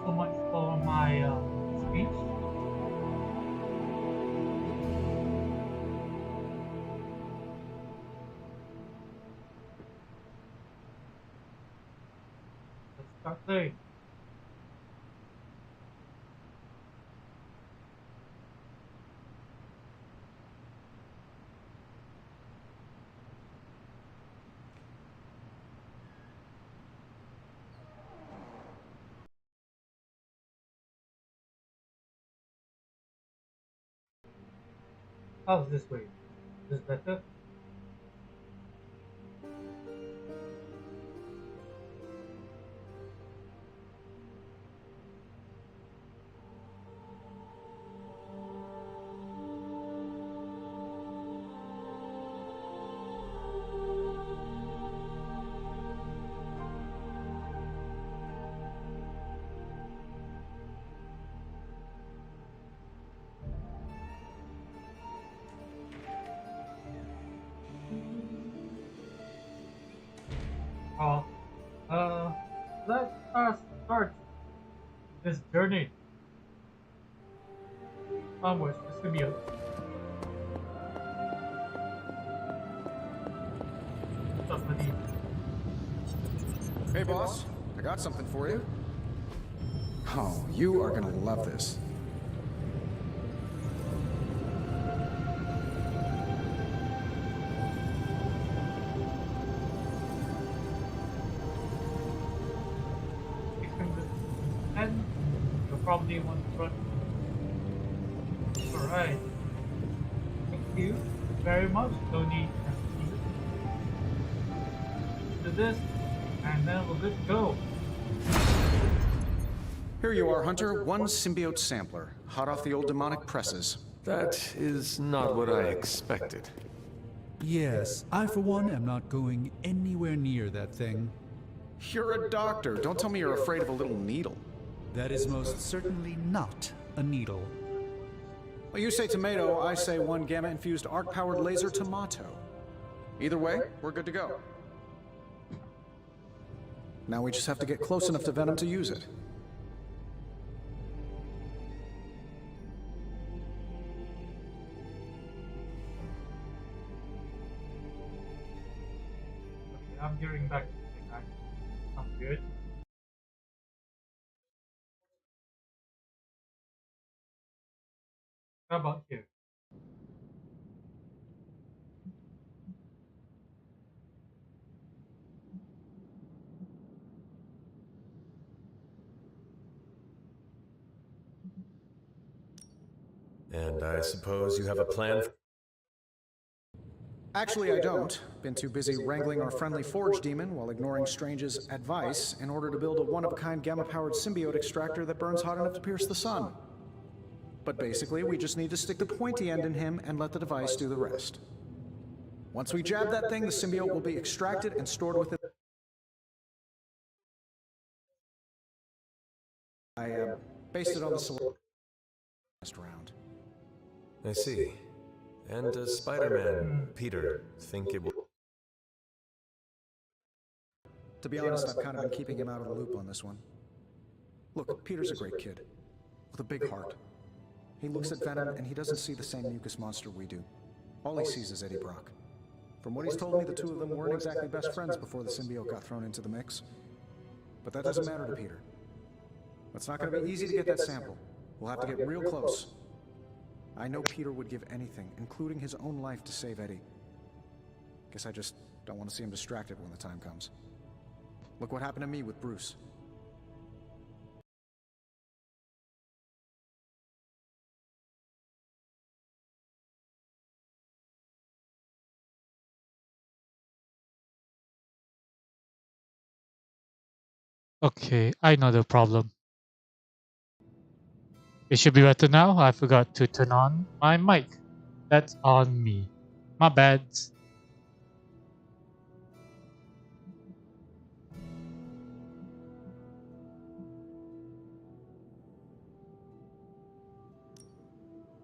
so much for my speech. Let's start playing. How's this way? Is this better? Uh, uh, let us start this journey onwards to Symbiote. What's up, buddy? Hey boss, I got something for you. Oh, you are gonna love this. And you'll probably want to run. Alright. Thank you very much, Tony. Do this, and then we're good to go. Here you are, Hunter. One symbiote sampler, hot off the old demonic presses. That is not what I expected. Yes, I for one am not going anywhere near that thing. You're a doctor. Don't tell me you're afraid of a little needle. That is most certainly not a needle. Well, you say tomato, I say one gamma-infused arc-powered laser tomato. Either way, we're good to go. Now we just have to get close enough to Venom to use it. Okay, I'm gearing back to the attack. I'm good. How about here? And I suppose you have a plan? Actually, I don't. Been too busy wrangling our friendly Forge demon while ignoring Strange's advice in order to build a one-of-a-kind gamma-powered symbiote extractor that burns hot enough to pierce the sun. But basically, we just need to stick the pointy end in him and let the device do the rest. Once we jab that thing, the symbiote will be extracted and stored within... I based it on the last round. I see. And does Spider-Man, Peter, think it will... To be honest, I've kind of been keeping him out of the loop on this one. Look, Peter's a great kid, with a big heart. He looks at Venom and he doesn't see the same mucus monster we do. All he sees is Eddie Brock. From what he's told me, the two of them weren't exactly best friends before the symbiote got thrown into the mix. But that doesn't matter to Peter. It's not going to be easy to get that sample. We'll have to get real close. I know Peter would give anything, including his own life, to save Eddie. Guess I just don't want to see him distracted when the time comes. Look what happened to me with Bruce. Okay, I know the problem. It should be better now. I forgot to turn on my mic. That's on me. My bad.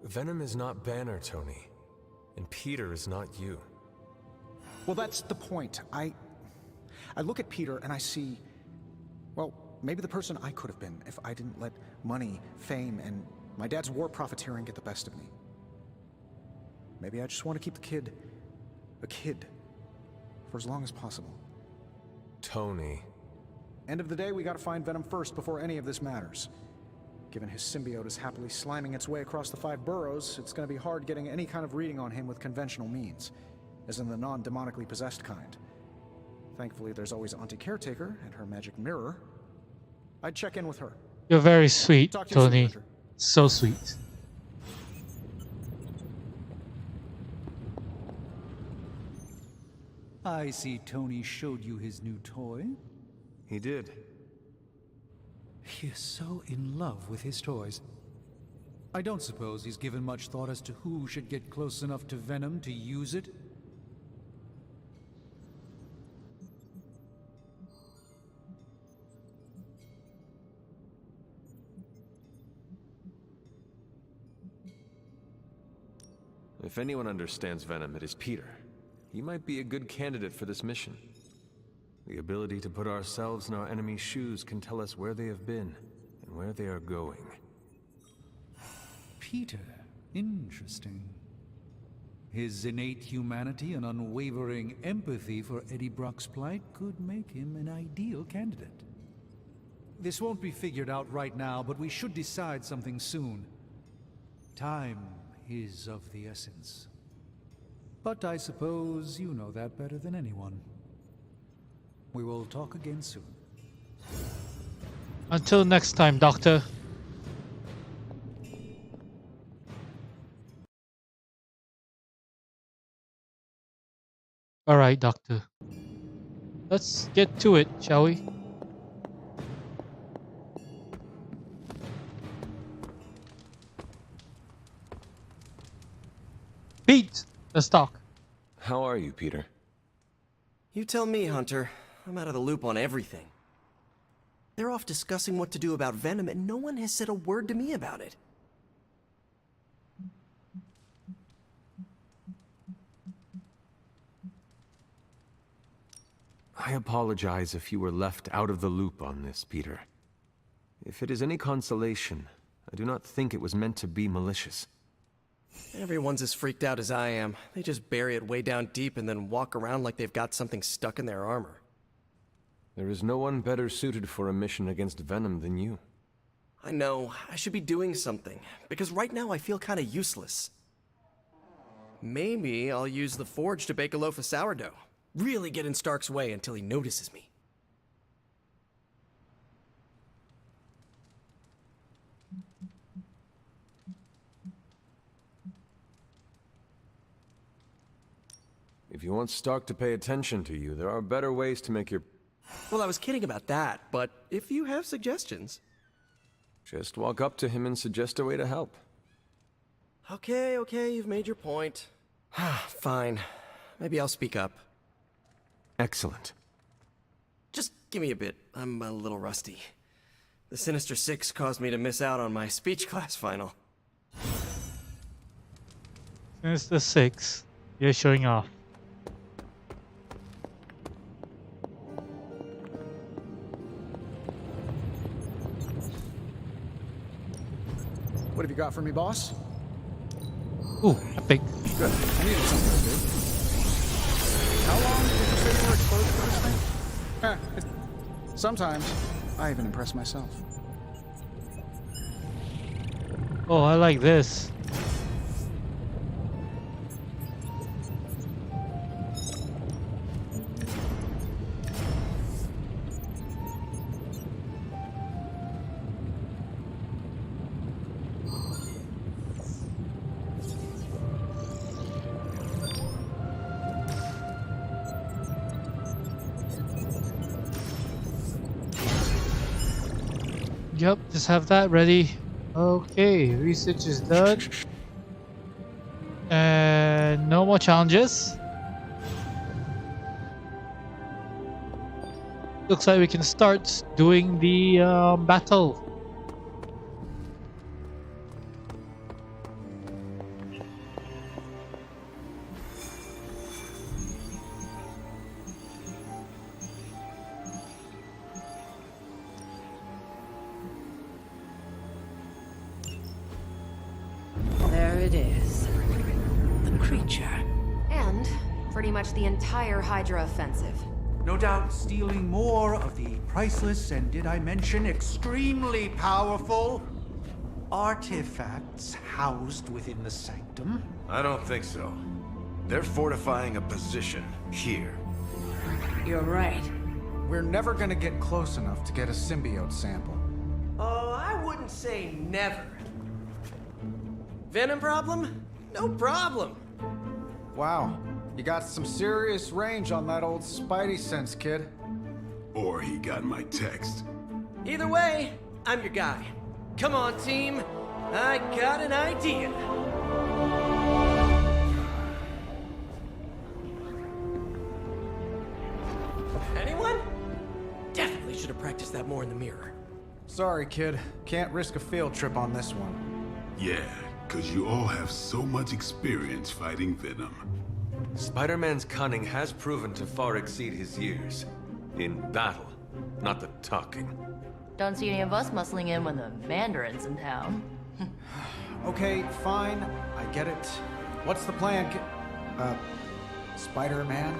Venom is not Banner, Tony. And Peter is not you. Well, that's the point. I look at Peter and I see, well, Maybe the person I could have been if I didn't let money, fame, and my dad's war profiteering get the best of me. Maybe I just want to keep the kid a kid for as long as possible. Tony. End of the day, we gotta find Venom first before any of this matters. Given his symbiote is happily sliming its way across the 5 boroughs, it's gonna be hard getting any kind of reading on him with conventional means, as in the non-demonically possessed kind. Thankfully, there's always Auntie Caretaker and her magic mirror. I'd check in with her. You're very sweet, Talk to you soon, Tony. Hunter. So sweet. I see Tony showed you his new toy. He did. He is so in love with his toys. I don't suppose he's given much thought as to who should get close enough to Venom to use it. If anyone understands Venom, it is Peter. He might be a good candidate for this mission. The ability to put ourselves in our enemy's shoes can tell us where they have been and where they are going. Peter. Interesting. His innate humanity and unwavering empathy for Eddie Brock's plight could make him an ideal candidate. This won't be figured out right now, but we should decide something soon. Time is of the essence. But I suppose you know that better than anyone. We will talk again soon. Until next time, Doctor. Alright, Doctor. Let's get to it, shall we? Pete! Let's talk. How are you, Peter? You tell me, Hunter. I'm out of the loop on everything. They're off discussing what to do about Venom, and no one has said a word to me about it. I apologize if you were left out of the loop on this, Peter. If it is any consolation, I do not think it was meant to be malicious. Everyone's as freaked out as I am. They just bury it way down deep and then walk around like they've got something stuck in their armor. There is no one better suited for a mission against Venom than you. I know, I should be doing something, because right now I feel kinda useless. Maybe I'll use the forge to bake a loaf of sourdough. Really get in Stark's way until he notices me. If you want Stark to pay attention to you, there are better ways to make your... Well, I was kidding about that, but if you have suggestions... Just walk up to him and suggest a way to help. Okay, you've made your point. Fine. Maybe I'll speak up. Excellent. Just give me a bit. I'm a little rusty. The Sinister Six caused me to miss out on my speech class final. Since the 6, you're showing off. What have you got for me, boss? Ooh, epic. Good. I needed something to do. How long did you say you were exposed to this thing? Sometimes, I even impress myself. Oh, I like this. Yep, just have that ready. Okay, research is done. And no more challenges. Looks like we can start doing the battle. it is. The creature. And pretty much the entire Hydra offensive. No doubt stealing more of the priceless and, did I mention, extremely powerful artifacts housed within the sanctum. I don't think so. They're fortifying a position here. You're right. We're never gonna get close enough to get a symbiote sample. Oh, I wouldn't say never. Venom problem? No problem. Wow, you got some serious range on that old spidey sense, kid. Or he got my text. Either way, I'm your guy. Come on, team. I got an idea. Anyone? Definitely should have practiced that more in the mirror. Sorry, kid. Can't risk a field trip on this one. Yeah, 'cause you all have so much experience fighting Venom. Spider-Man's cunning has proven to far exceed his years. In battle, not the talking. Don't see any of us muscling in when the Mandarin's in town. Okay, fine. I get it. What's the plan, Spider-Man?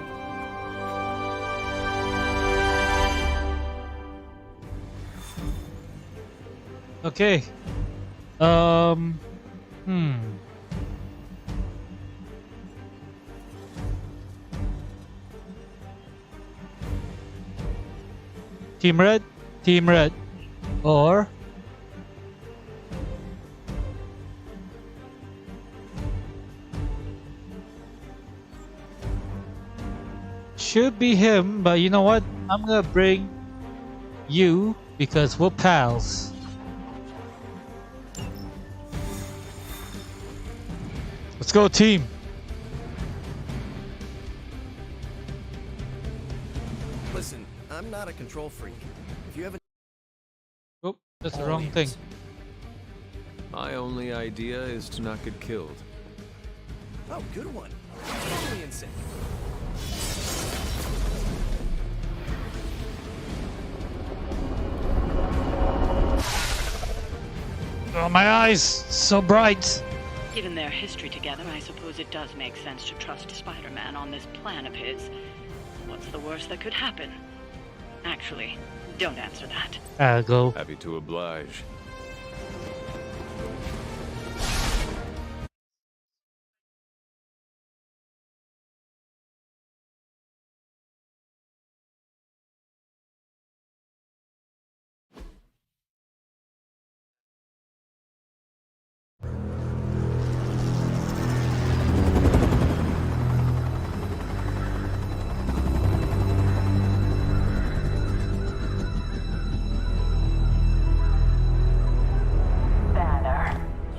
Okay. Team Red, or should be him, but you know what? I'm gonna bring you because we're pals. Let's go, team. Listen, I'm not a control freak. If you haven't... Oh, that's the wrong thing. My only idea is to not get killed. Oh, good one. Totally insane. Oh, my eyes, so bright. Given their history together, I suppose it does make sense to trust Spider-Man on this plan of his. What's the worst that could happen? Actually, don't answer that. I'll go. Happy to oblige.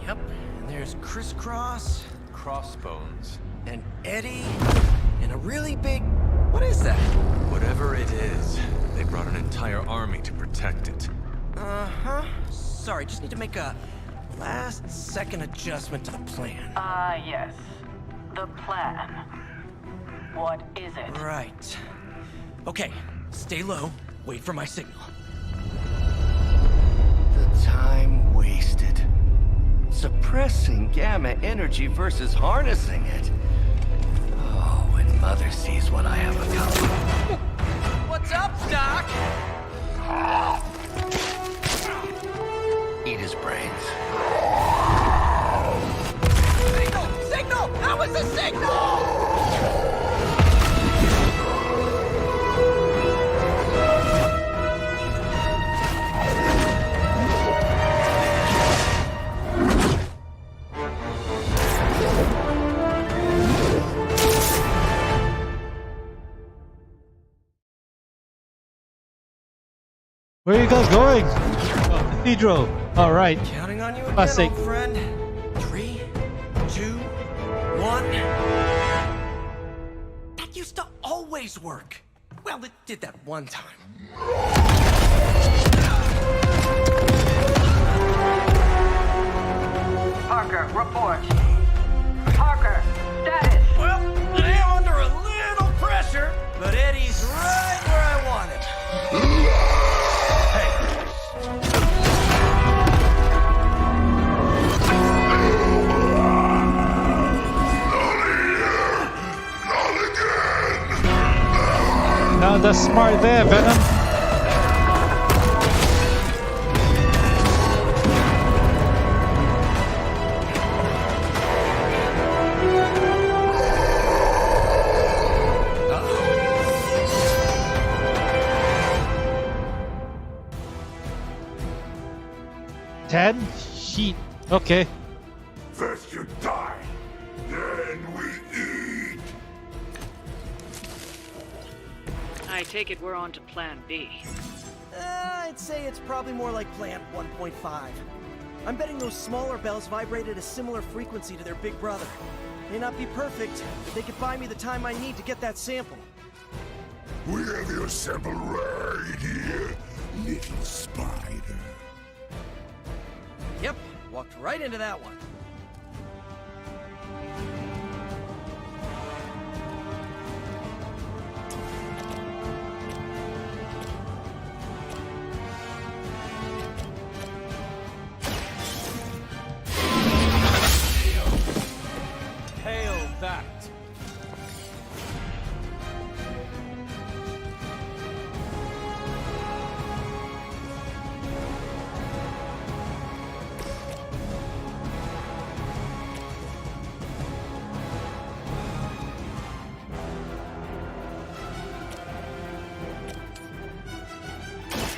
Yep, and there's Crisscross, Crossbones. and Eddie, and a really big... What is that? Whatever it is, they brought an entire army to protect it. Uh-huh. Sorry, just need to make a last-second adjustment to the plan. Yes. The plan. What is it? Right. Okay, stay low, wait for my signal. The time wasted. Suppressing gamma energy versus harnessing it. Oh, when Mother sees what I have accomplished. What's up, Doc? Eat his brains. Signal! Signal! That was a signal! Where are you guys going? Oh, Cathedral. All right. Counting on you again, Classic. old friend. 3, 2, 1. That used to always work. Well, it did that one time. Parker, report. Parker, status. Well, I am under a little pressure, but Eddie's right where I want him. Hey. that's smart there, Venom. Ten? Sheet. Okay. First you die, then we eat. I take it we're on to Plan B. I'd say it's probably more like Plan 1.5. I'm betting those smaller bells vibrate at a similar frequency to their big brother. May not be perfect, but they could buy me the time I need to get that sample. We have your sample right here, little spider. Yep, walked right into that one. Hail that!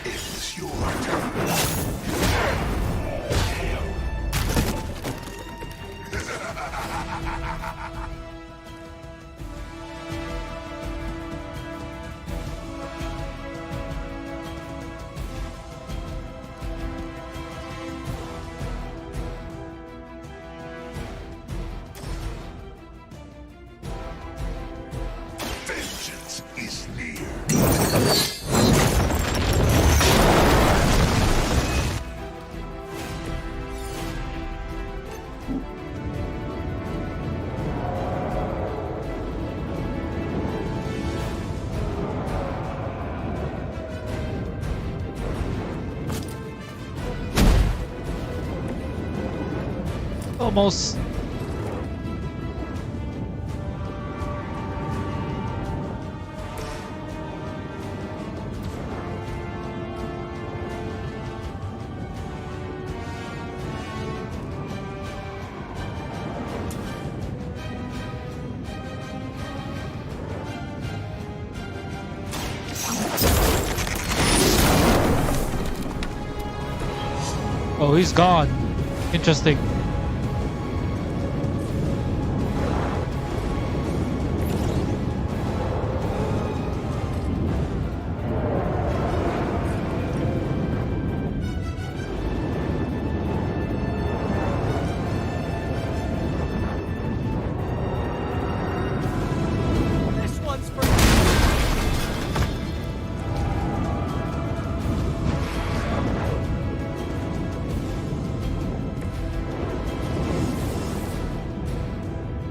It's your turn. Vengeance is near. Almost. Oh, he's gone. Interesting. This one's for...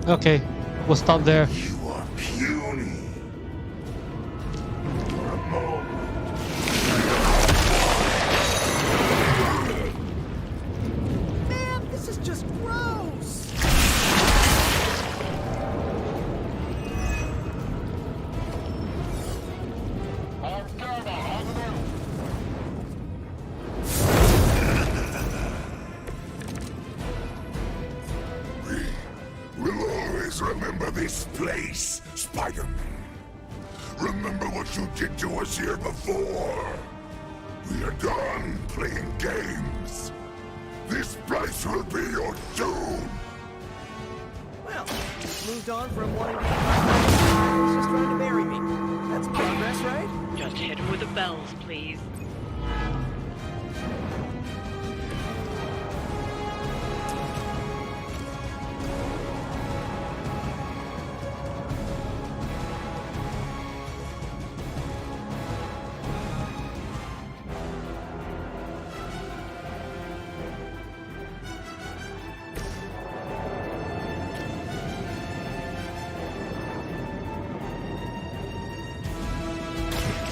Okay, we'll stop there. You are puny. For a moment. Man, this is just gross! We'll always remember this place, Spider-Man. Remember what you did to us here before. We are done playing games. This place will be your doom. Well, moved on from wanting to be my He's just trying to marry me. That's progress, right? Just hit him with the bells, please.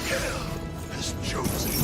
Hell has chosen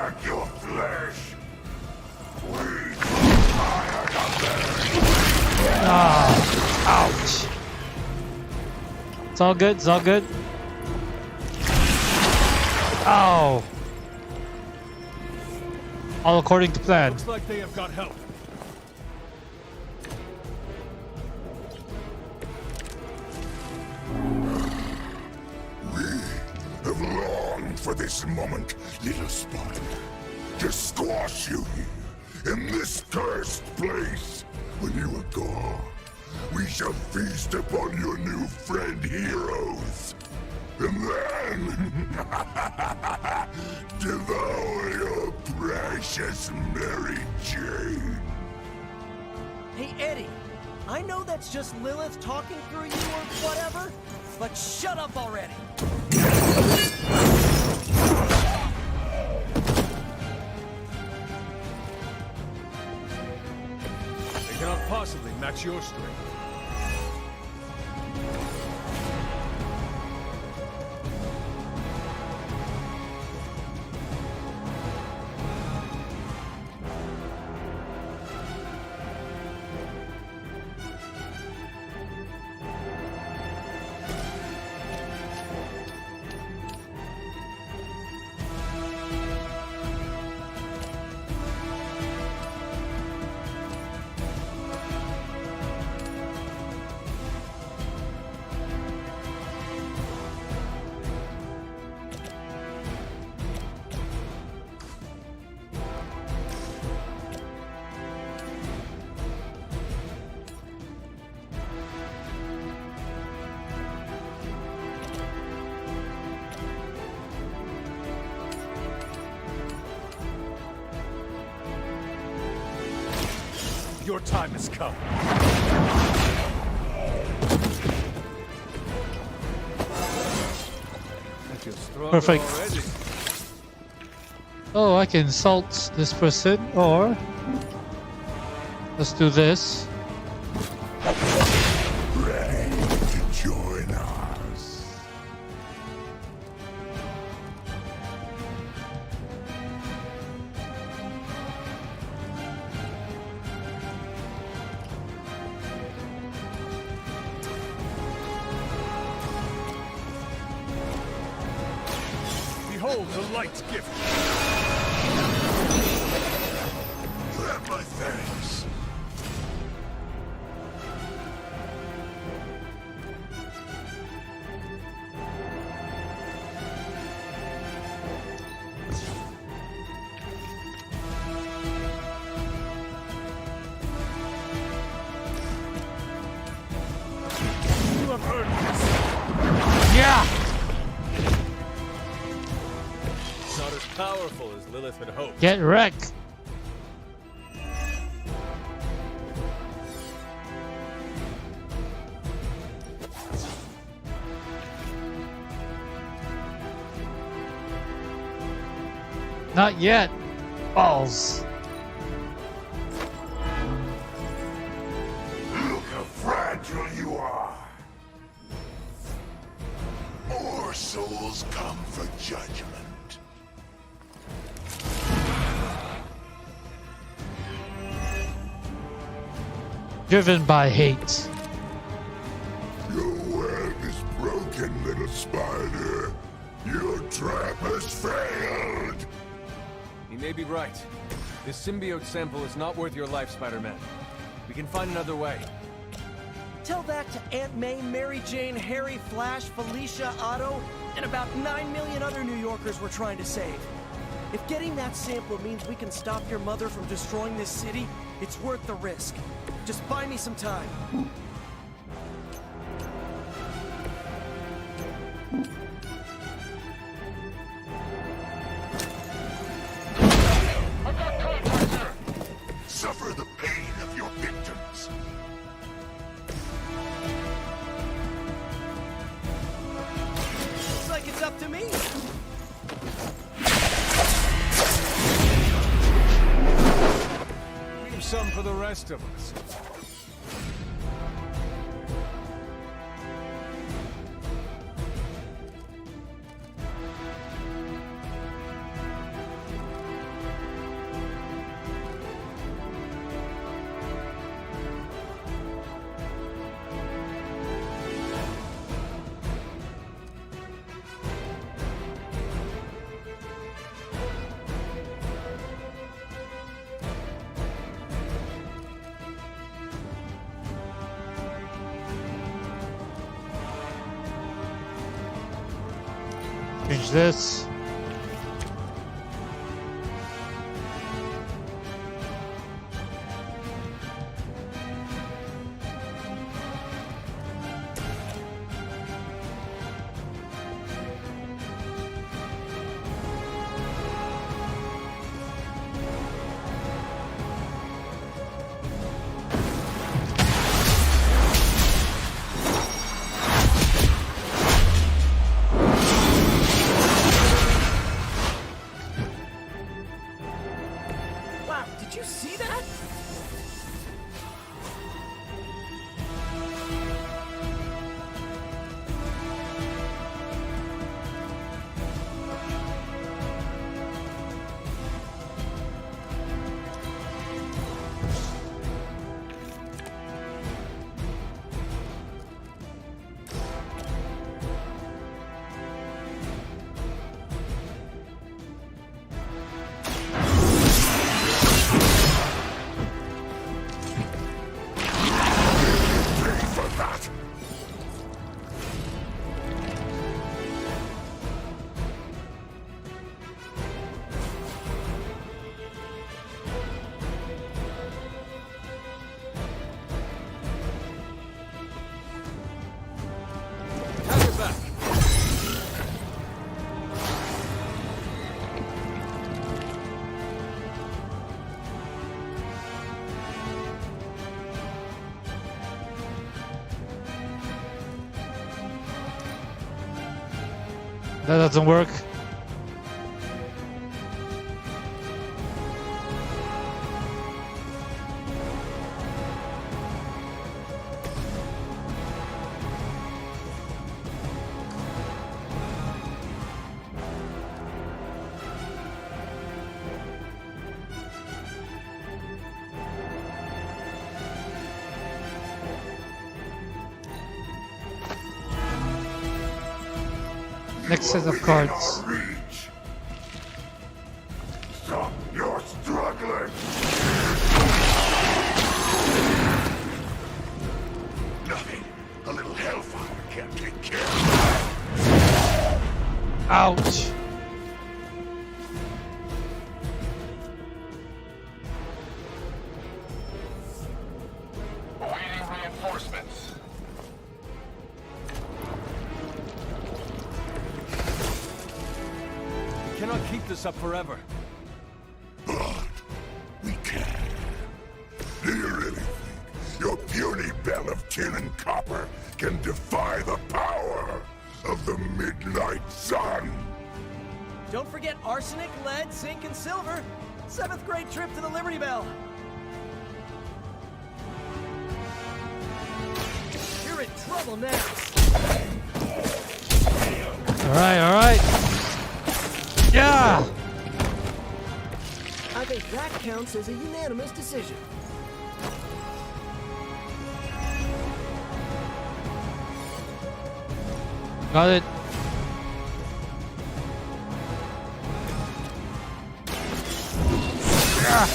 back your flesh. We tired of it. Ouch. It's all good, it's all good. Oh. All according to plan. Looks like they have got help. Have longed for this moment, little spider. To squash you here, in this cursed place. When you are gone, we shall feast upon your new friend heroes. And then, devour your precious Mary Jane. Hey, Eddie, I know that's just Lilith talking through you or whatever, but shut up already. They cannot possibly match your strength. Your time has come. I feel stronger Perfect. already. Oh, I can insult this person, or let's do this. Ready to join us. Behold the light's gift. You have my thanks. You have earned this. Yeah! It's not as powerful as Lilith had hoped. Get wrecked! Not yet. Balls. Look how fragile you are. More souls come for judgment. Driven by hate. Your web is broken, little spider. Your trap has failed. He may be right. This symbiote sample is not worth your life, Spider-Man. We can find another way. Tell that to Aunt May, Mary Jane, Harry, Flash, Felicia, Otto, and about 9 million other New Yorkers we're trying to save. If getting that sample means we can stop your mother from destroying this city, it's worth the risk. Just buy me some time. Suffer the pain of your victims. Looks like it's up to me. Leave some for the rest of us. Change this. Wow, did you see that? Pay for that! Have your back. That doesn't work. Next set of cards. Reach! Stop your struggling! Nothing a little hellfire can't take care of. Ouch. Awaiting reinforcements. We cannot keep this up forever. But we can. Do you really think your puny bell of tin and copper can defy the power of the midnight sun? Don't forget arsenic, lead, zinc, and silver. 7th grade trip to the Liberty Bell. You're in trouble now. Alright, alright. Yeah! I think that counts as a unanimous decision. Got it. Yeah.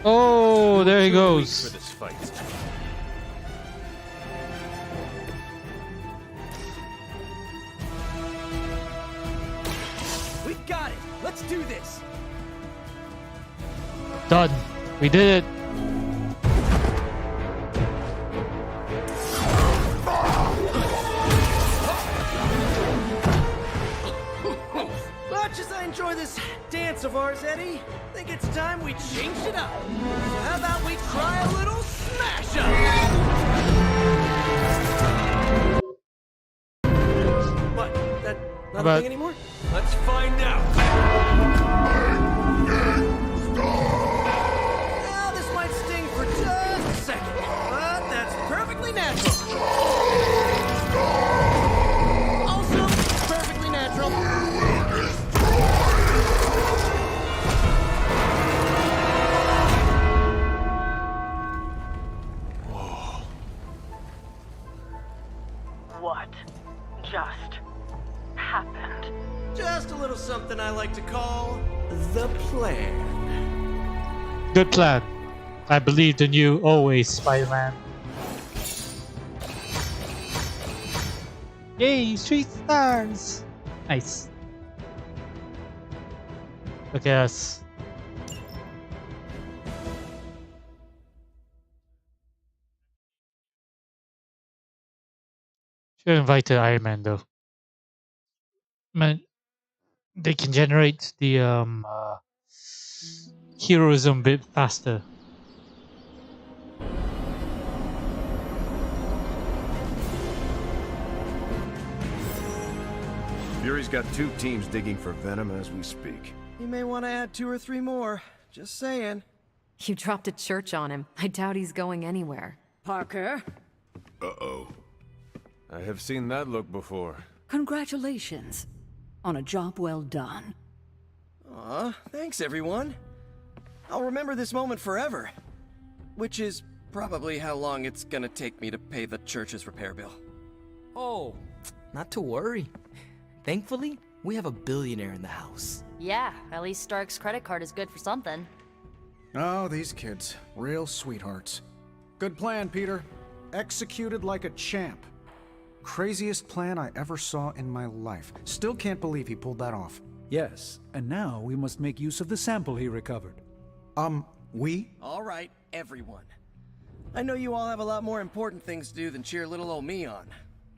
Oh, there he For goes. this fight. We got it. Let's do this. Done. We did it. Much as I enjoy this dance of ours, Eddie, I think it's time we changed it up. So how about we try a little smash up? What? That not a thing anymore? Let's find out. Well, this might sting for just a second, but that's perfectly natural. Also, perfectly natural. What just happened? Just a little something I like to call the plan. Good plan. I believed in you always, Spider-Man. Yay, 3 stars! Nice. Look at us. Should have invited Iron Man though. Man, they can generate the heroism a bit faster. Fury's got 2 teams digging for Venom as we speak. You may want to add 2 or 3 more. Just saying. You dropped a church on him. I doubt he's going anywhere. Parker, Uh-oh. I have seen that look before. congratulations on a job well done. Aw, thanks everyone. I'll remember this moment forever. Which is probably how long it's gonna take me to pay the church's repair bill. Oh, not to worry. Thankfully, we have a billionaire in the house. Yeah, at least Stark's credit card is good for something. Oh, these kids. Real sweethearts. Good plan, Peter. Executed like a champ. Craziest plan I ever saw in my life. Still can't believe he pulled that off. Yes, and now we must make use of the sample he recovered. We? Alright, everyone. I know you all have a lot more important things to do than cheer little old me on.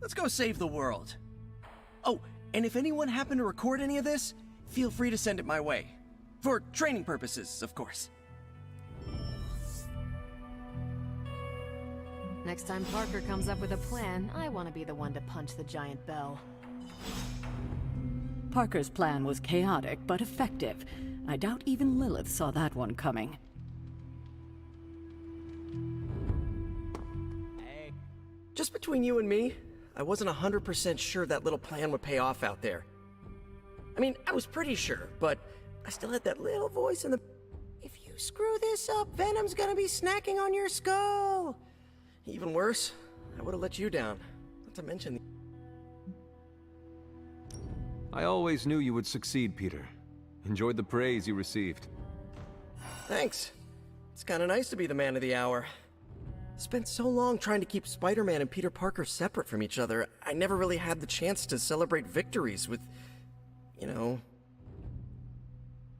Let's go save the world. Oh, and if anyone happened to record any of this, feel free to send it my way. For training purposes, of course. Next time Parker comes up with a plan, I want to be the one to punch the giant bell. Parker's plan was chaotic but effective. I doubt even Lilith saw that one coming. Just between you and me, I wasn't 100% sure that little plan would pay off out there. I mean, I was pretty sure, but I still had that little voice in the... If you screw this up, Venom's gonna be snacking on your skull! Even worse, I would've let you down. Not to mention... I always knew you would succeed, Peter. Enjoyed the praise you received. Thanks. It's kinda nice to be the man of the hour. Spent so long trying to keep Spider-Man and Peter Parker separate from each other, I never really had the chance to celebrate victories with... you know...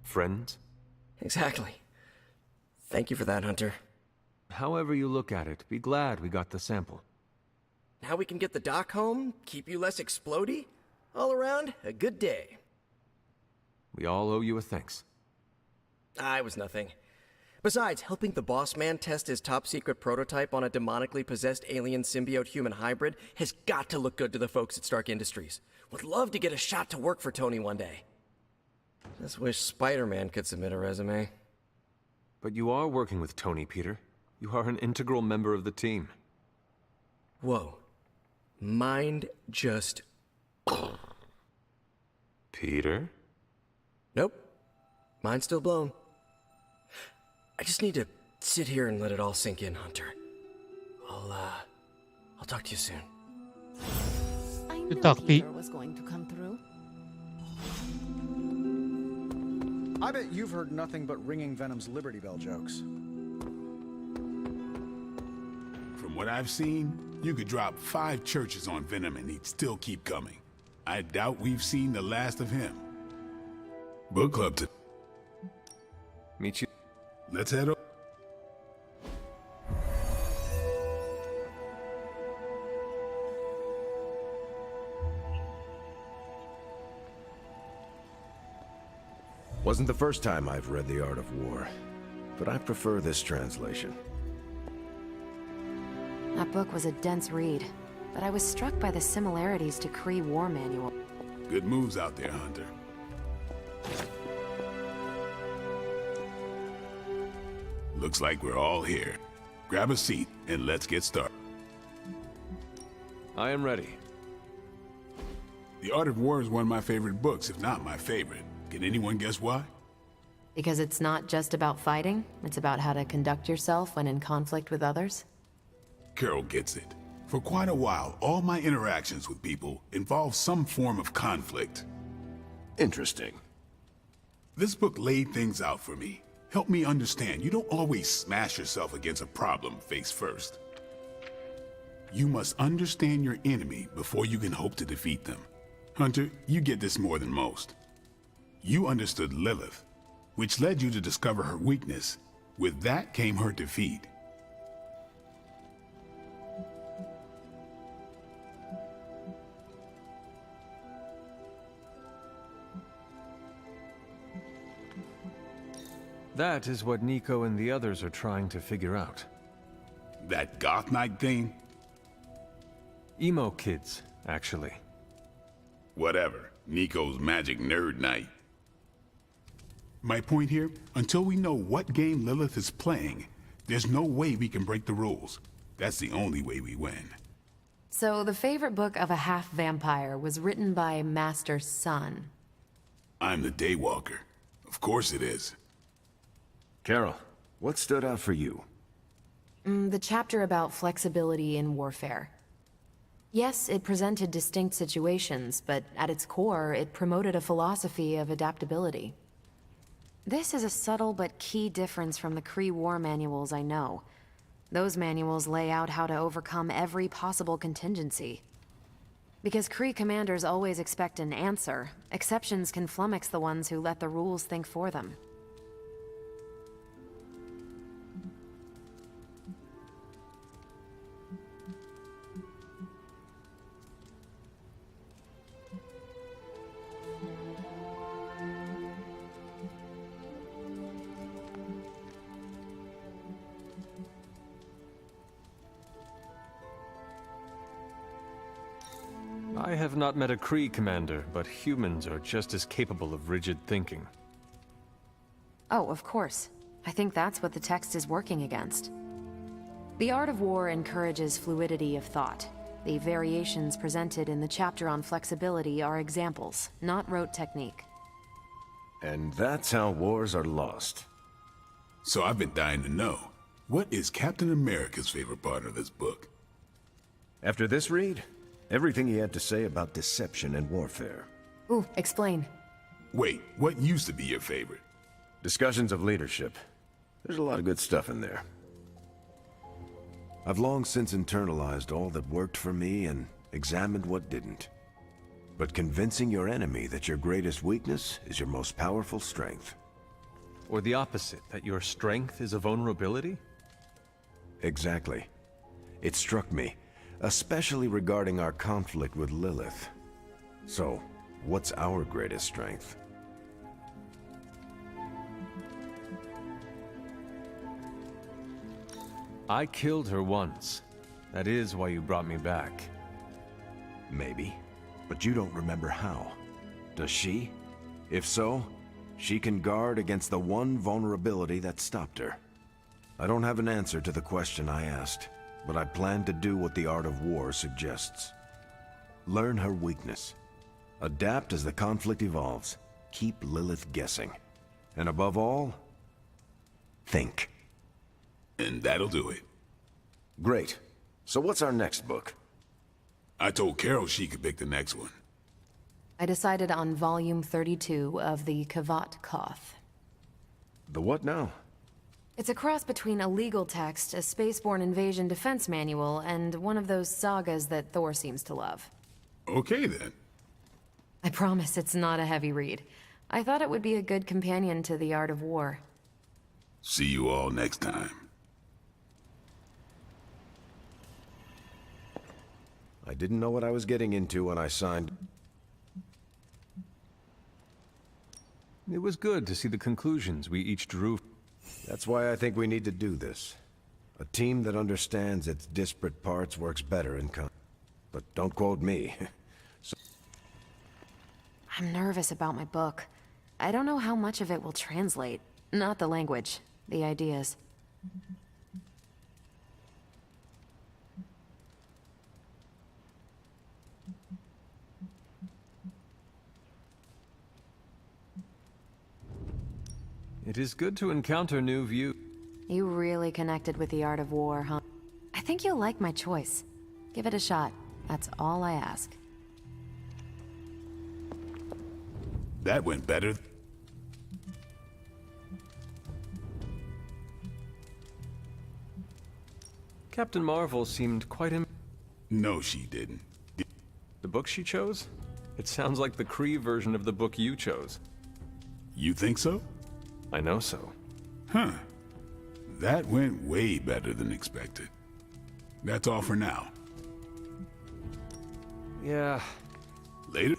Friends? Exactly. Thank you for that, Hunter. However you look at it, be glad we got the sample. Now we can get the doc home, keep you less explodey? All around, a good day. We all owe you a thanks. It was nothing. Besides, helping the boss man test his top-secret prototype on a demonically possessed alien symbiote human hybrid has got to look good to the folks at Stark Industries. Would love to get a shot to work for Tony one day. Just wish Spider-Man could submit a resume. But you are working with Tony, Peter. You are an integral member of the team. Whoa. Mind just... Peter? Nope. Mind's still blown. I just need to sit here and let it all sink in, Hunter. I'll talk to you soon. I Good knew talk, Pete. Peter was going to come through. I bet you've heard nothing but ringing Venom's Liberty Bell jokes. From what I've seen, you could drop 5 churches on Venom and he'd still keep coming. I doubt we've seen the last of him. Book club to... Meet you. Let's head over. Wasn't the first time I've read The Art of War, but I prefer this translation. That book was a dense read, but I was struck by the similarities to Kree War Manual. Good moves out there, Hunter. Looks like we're all here. Grab a seat and let's get started. I am ready. The Art of War is one of my favorite books, if not my favorite. Can anyone guess why? Because it's not just about fighting, it's about how to conduct yourself when in conflict with others. Carol gets it. For quite a while, all my interactions with people involve some form of conflict. Interesting. This book laid things out for me. Helped me understand you don't always smash yourself against a problem face first. You must understand your enemy before you can hope to defeat them. Hunter, you get this more than most. You understood Lilith, which led you to discover her weakness. With that came her defeat. That is what Nico and the others are trying to figure out. That Goth Knight thing? Emo kids, actually. Whatever. Nico's magic nerd night. My point here, until we know what game Lilith is playing, there's no way we can break the rules. That's the only way we win. So the favorite book of a half-vampire was written by Master's son. I'm the Daywalker. Of course it is. Carol, what stood out for you? The chapter about flexibility in warfare. Yes, it presented distinct situations, but at its core, it promoted a philosophy of adaptability. This is a subtle but key difference from the Kree war manuals I know. Those manuals lay out how to overcome every possible contingency. Because Kree commanders always expect an answer, exceptions can flummox the ones who let the rules think for them. I have not met a Kree commander, but humans are just as capable of rigid thinking. Oh, of course. I think that's what the text is working against. The art of war encourages fluidity of thought. The variations presented in the chapter on flexibility are examples, not rote technique. And that's how wars are lost. So I've been dying to know, what is Captain America's favorite part of this book? After this read, everything he had to say about deception and warfare. Ooh, explain. Wait, what used to be your favorite? Discussions of leadership. There's a lot of good stuff in there. I've long since internalized all that worked for me and examined what didn't. But convincing your enemy that your greatest weakness is your most powerful strength. Or the opposite, that your strength is a vulnerability? Exactly. It struck me, especially regarding our conflict with Lilith. So, what's our greatest strength? I killed her once. That is why you brought me back. Maybe. But you don't remember how. Does she? If so, she can guard against the one vulnerability that stopped her. I don't have an answer to the question I asked, but I plan to do what the art of war suggests. Learn her weakness. Adapt as the conflict evolves. Keep Lilith guessing. And above all, think. And that'll do it. Great. So what's our next book? I told Carol she could pick the next one. I decided on volume 32 of the Kavat Koth. The what now? It's a cross between a legal text, a spaceborne invasion defense manual, and one of those sagas that Thor seems to love. Okay then. I promise it's not a heavy read. I thought it would be a good companion to the art of war. See you all next time. I didn't know what I was getting into when I signed. It was good to see the conclusions we each drew. That's why I think we need to do this. A team that understands its disparate parts works better in But don't quote me. I'm nervous about my book. I don't know how much of it will translate. Not the language, the ideas. It is good to encounter new views. You really connected with the art of war, huh? I think you'll like my choice. Give it a shot. That's all I ask. That went better. Captain Marvel seemed quite No, she didn't. The book she chose? It sounds like the Kree version of the book you chose. You think so? I know so. Huh. That went way better than expected. That's all for now. Yeah. Later.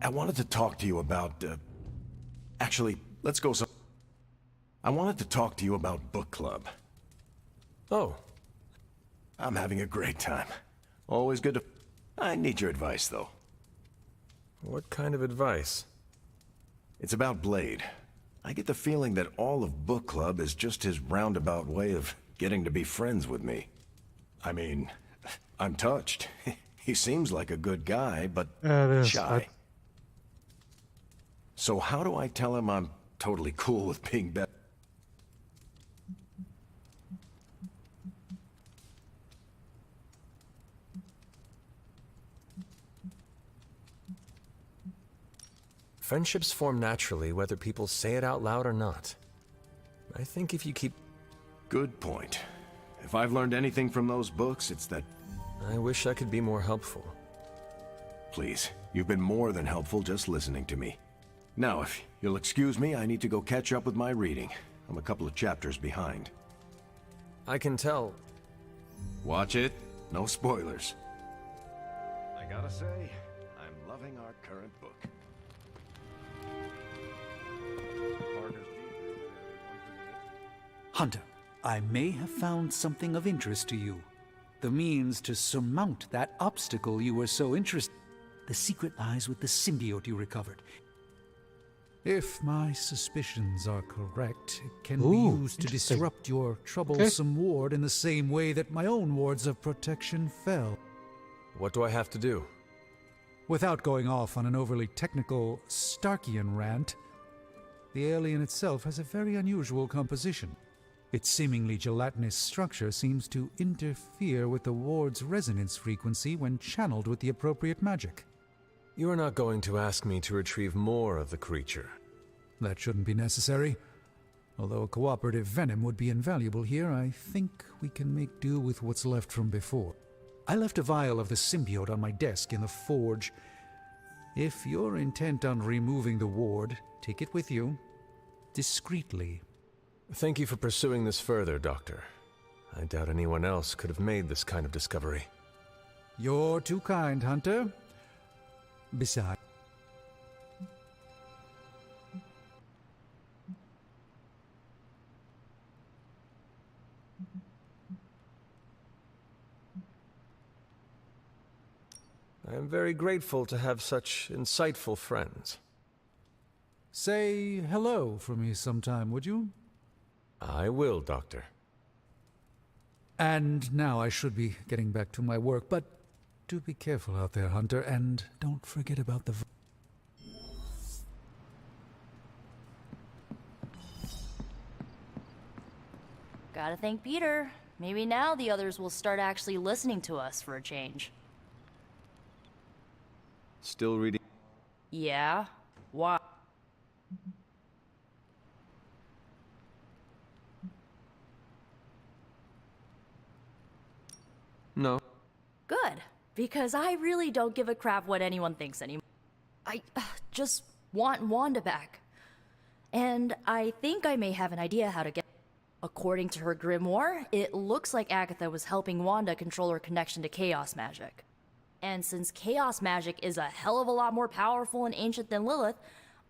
I wanted to talk to you about, actually, let's go some... I wanted to talk to you about book club. Oh. I'm having a great time. Always good to... I need your advice, though. What kind of advice? It's about Blade. I get the feeling that all of book club is just his roundabout way of getting to be friends with me. I mean, I'm touched. He seems like a good guy, but shy. So how do I tell him I'm totally cool with being better? Friendships form naturally whether people say it out loud or not. I think if you keep... Good point. If I've learned anything from those books, it's that... I wish I could be more helpful. Please, you've been more than helpful just listening to me. Now, if you'll excuse me, I need to go catch up with my reading. I'm a couple of chapters behind. I can tell. Watch it. No spoilers. I gotta say, I'm loving our current book. Hunter, I may have found something of interest to you. The means to surmount that obstacle you were so interested. The secret lies with the symbiote you recovered. If my suspicions are correct, it can be used to disrupt your troublesome ward in the same way that my own wards of protection fell. What do I have to do? Without going off on an overly technical Starkian rant, the alien itself has a very unusual composition. Its seemingly gelatinous structure seems to interfere with the ward's resonance frequency when channeled with the appropriate magic. You are not going to ask me to retrieve more of the creature. That shouldn't be necessary. Although a cooperative venom would be invaluable here, I think we can make do with what's left from before. I left a vial of the symbiote on my desk in the forge. If you're intent on removing the ward, take it with you, discreetly. Thank you for pursuing this further, Doctor. I doubt anyone else could have made this kind of discovery. You're too kind, Hunter. Besides... I am very grateful to have such insightful friends. Say hello for me sometime, would you? I will, Doctor. And now I should be getting back to my work, but do be careful out there, Hunter, and don't forget about the... Gotta thank Peter. Maybe now the others will start actually listening to us for a change. Still reading? Yeah. Why? No. Good, because I really don't give a crap what anyone thinks anymore. I just want Wanda back. And I think I may have an idea how to get... According to her grimoire, it looks like Agatha was helping Wanda control her connection to chaos magic. And since chaos magic is a hell of a lot more powerful and ancient than Lilith,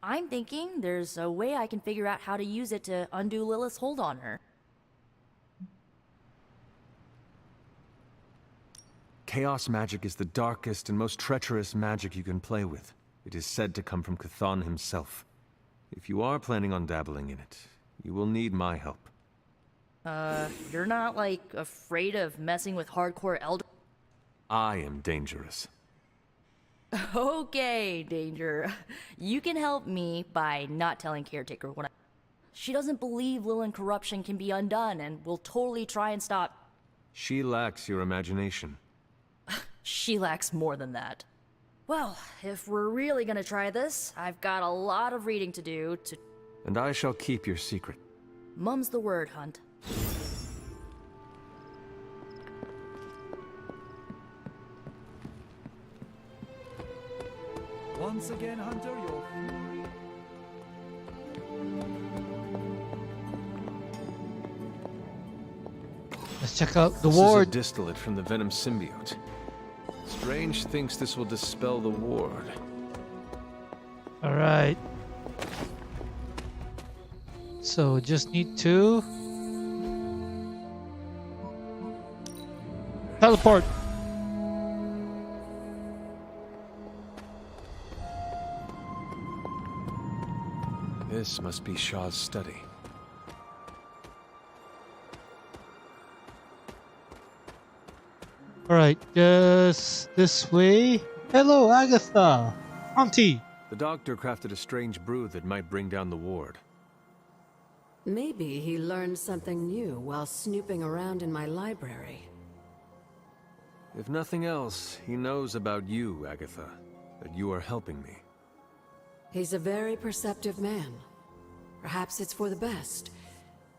I'm thinking there's a way I can figure out how to use it to undo Lilith's hold on her. Chaos magic is the darkest and most treacherous magic you can play with. It is said to come from Chthon himself. If you are planning on dabbling in it, you will need my help. You're not, like, afraid of messing with hardcore elder... I am dangerous. Okay, Danger. You can help me by not telling Caretaker what I... She doesn't believe Lilith corruption can be undone and will totally try and stop... She lacks your imagination. She lacks more than that. Well, if we're really gonna try this, I've got a lot of reading to do to... And I shall keep your secret. Mum's the word, Hunt. Once again, Hunter, you're... Let's check out the This ward. is a distillate from the Venom Symbiote. Strange thinks this will dispel the ward. Alright. So just need to teleport. This must be Shaw's study. Alright, just this way. Hello, Agatha! Auntie! The doctor crafted a strange brew that might bring down the ward. Maybe he learned something new while snooping around in my library. If nothing else, he knows about you, Agatha. That you are helping me. He's a very perceptive man. Perhaps it's for the best.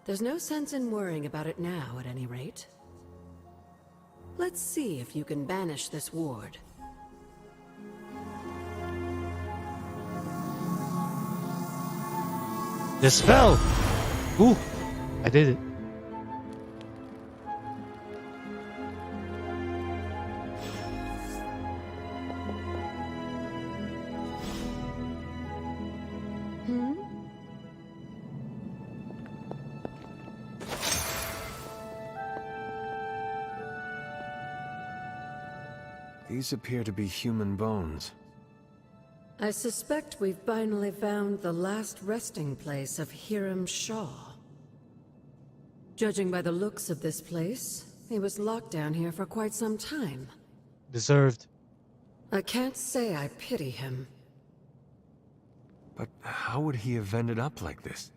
There's no sense in worrying about it now, at any rate. Let's see if you can banish this ward. Dispel! Ooh, I did it. These appear to be human bones. I suspect we've finally found the last resting place of Hiram Shaw. Judging by the looks of this place, he was locked down here for quite some time. Deserved. I can't say I pity him. But how would he have ended up like this?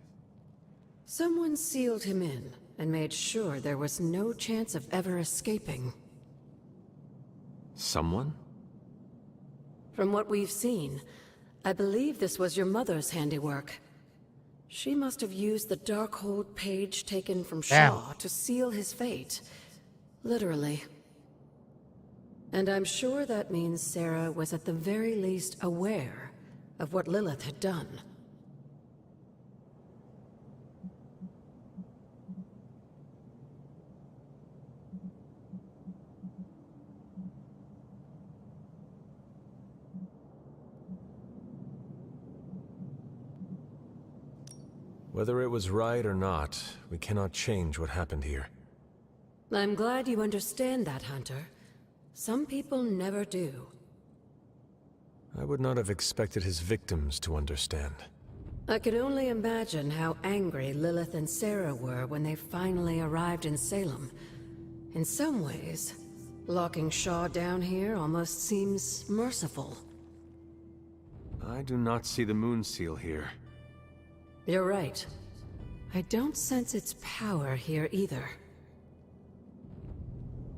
Someone sealed him in and made sure there was no chance of ever escaping. Someone? From what we've seen, I believe this was your mother's handiwork. She must have used the Darkhold page taken from Shaw to seal his fate. Literally. And I'm sure that means Sarah was at the very least aware of what Lilith had done. Whether it was right or not, we cannot change what happened here. I'm glad you understand that, Hunter. Some people never do. I would not have expected his victims to understand. I can only imagine how angry Lilith and Sarah were when they finally arrived in Salem. In some ways, locking Shaw down here almost seems merciful. I do not see the moon seal here. You're right. I don't sense its power here either.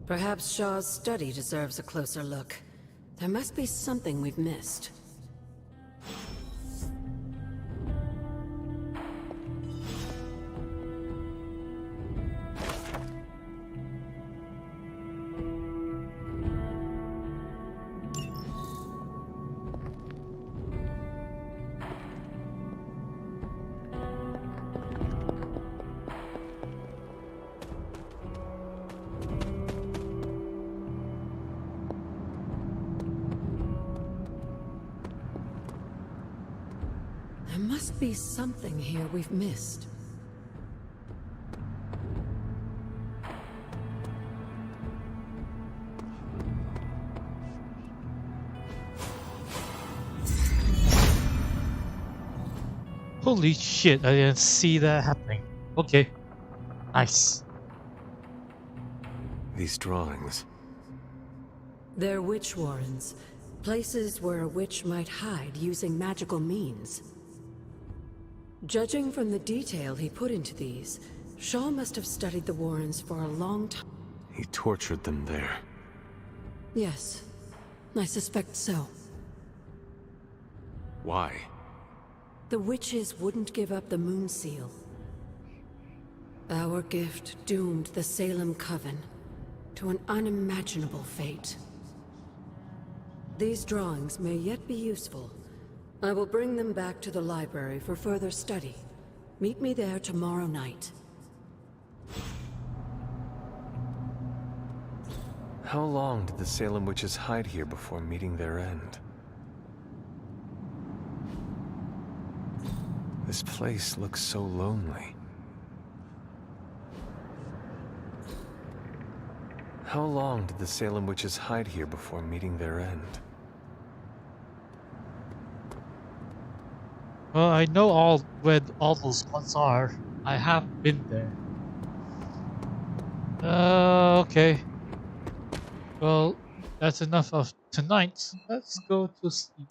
Perhaps Shaw's study deserves a closer look. There must be something we've missed. must be something here we've missed. Holy shit, I didn't see that happening. Okay. Nice. These drawings. They're witch warrens, places where a witch might hide using magical means. Judging from the detail he put into these, Shaw must have studied the warrens for a long time. He tortured them there. Yes, I suspect so. Why? The witches wouldn't give up the moon seal. Our gift doomed the Salem Coven to an unimaginable fate. These drawings may yet be useful. I will bring them back to the library for further study. Meet me there tomorrow night. How long did the Salem witches hide here before meeting their end? This place looks so lonely. How long did the Salem witches hide here before meeting their end? Well, I know where all those spots are. I have been there. Okay. Well, that's enough of tonight. Let's go to sleep.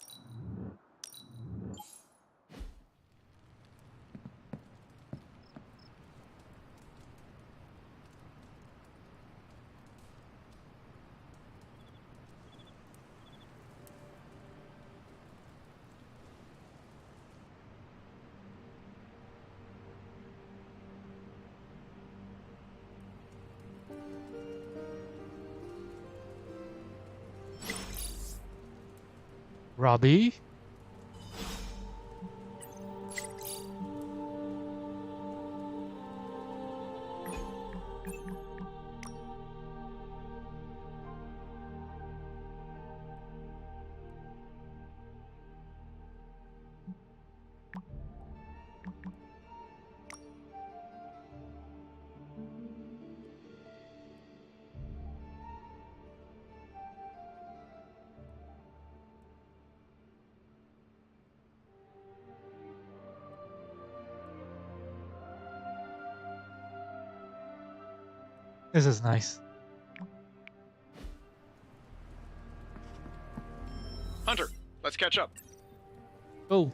Robbie? This is nice. Hunter, let's catch up. Oh.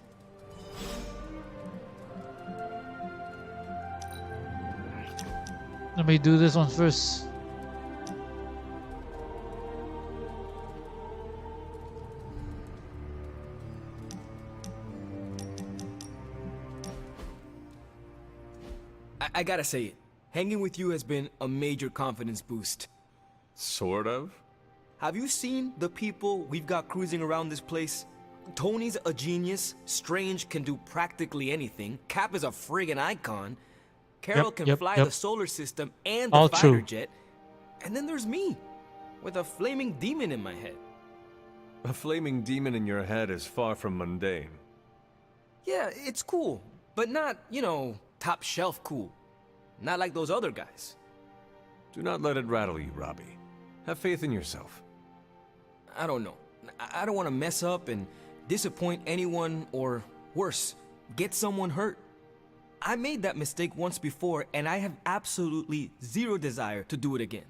Let me do this one first. I gotta say it. Hanging with you has been a major confidence boost. Sort of? Have you seen the people we've got cruising around this place? Tony's a genius, Strange can do practically anything, Cap is a friggin' icon, Carol can fly the solar system and the fighter jet, and then there's me, with a flaming demon in my head. A flaming demon in your head is far from mundane. Yeah, it's cool, but not, you know, top shelf cool. Not like those other guys. Do not let it rattle you, Robbie. Have faith in yourself. I don't know. I don't want to mess up and disappoint anyone, or worse, get someone hurt. I made that mistake once before, and I have absolutely zero desire to do it again.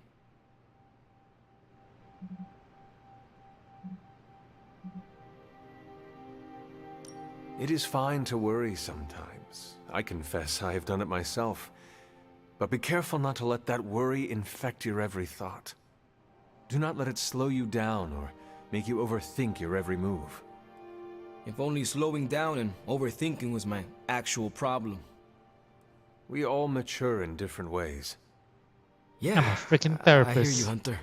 It is fine to worry sometimes. I confess I have done it myself. But be careful not to let that worry infect your every thought. Do not let it slow you down or make you overthink your every move. If only slowing down and overthinking was my actual problem. We all mature in different ways. Yeah, I'm a freaking therapist. I hear you, Hunter.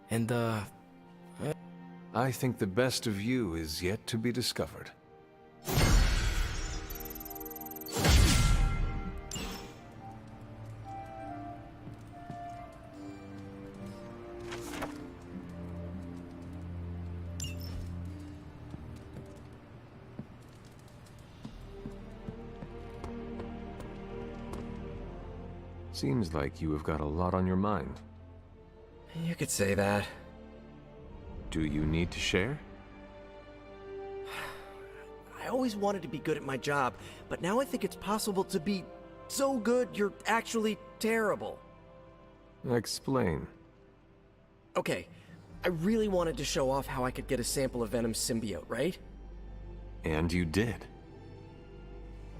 And, I think the best of you is yet to be discovered. Seems like you have got a lot on your mind. You could say that. Do you need to share? I always wanted to be good at my job, but now I think it's possible to be so good you're actually terrible. Explain. Okay, I really wanted to show off how I could get a sample of Venom's symbiote, right? And you did.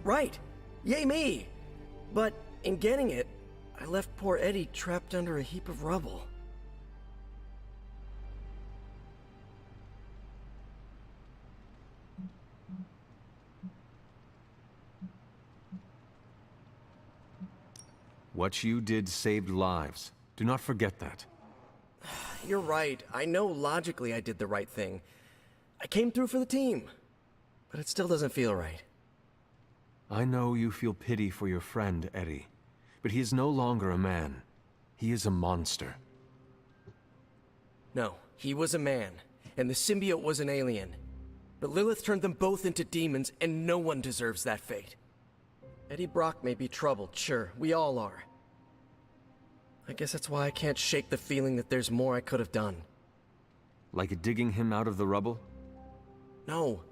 Right! Yay me! But in getting it, I left poor Eddie trapped under a heap of rubble. What you did saved lives. Do not forget that. You're right. I know logically I did the right thing. I came through for the team. But it still doesn't feel right. I know you feel pity for your friend, Eddie. But he is no longer a man. He is a monster. No, he was a man. And the symbiote was an alien. But Lilith turned them both into demons, and no one deserves that fate. Eddie Brock may be troubled, sure. We all are. I guess that's why I can't shake the feeling that there's more I could have done. Like digging him out of the rubble? No.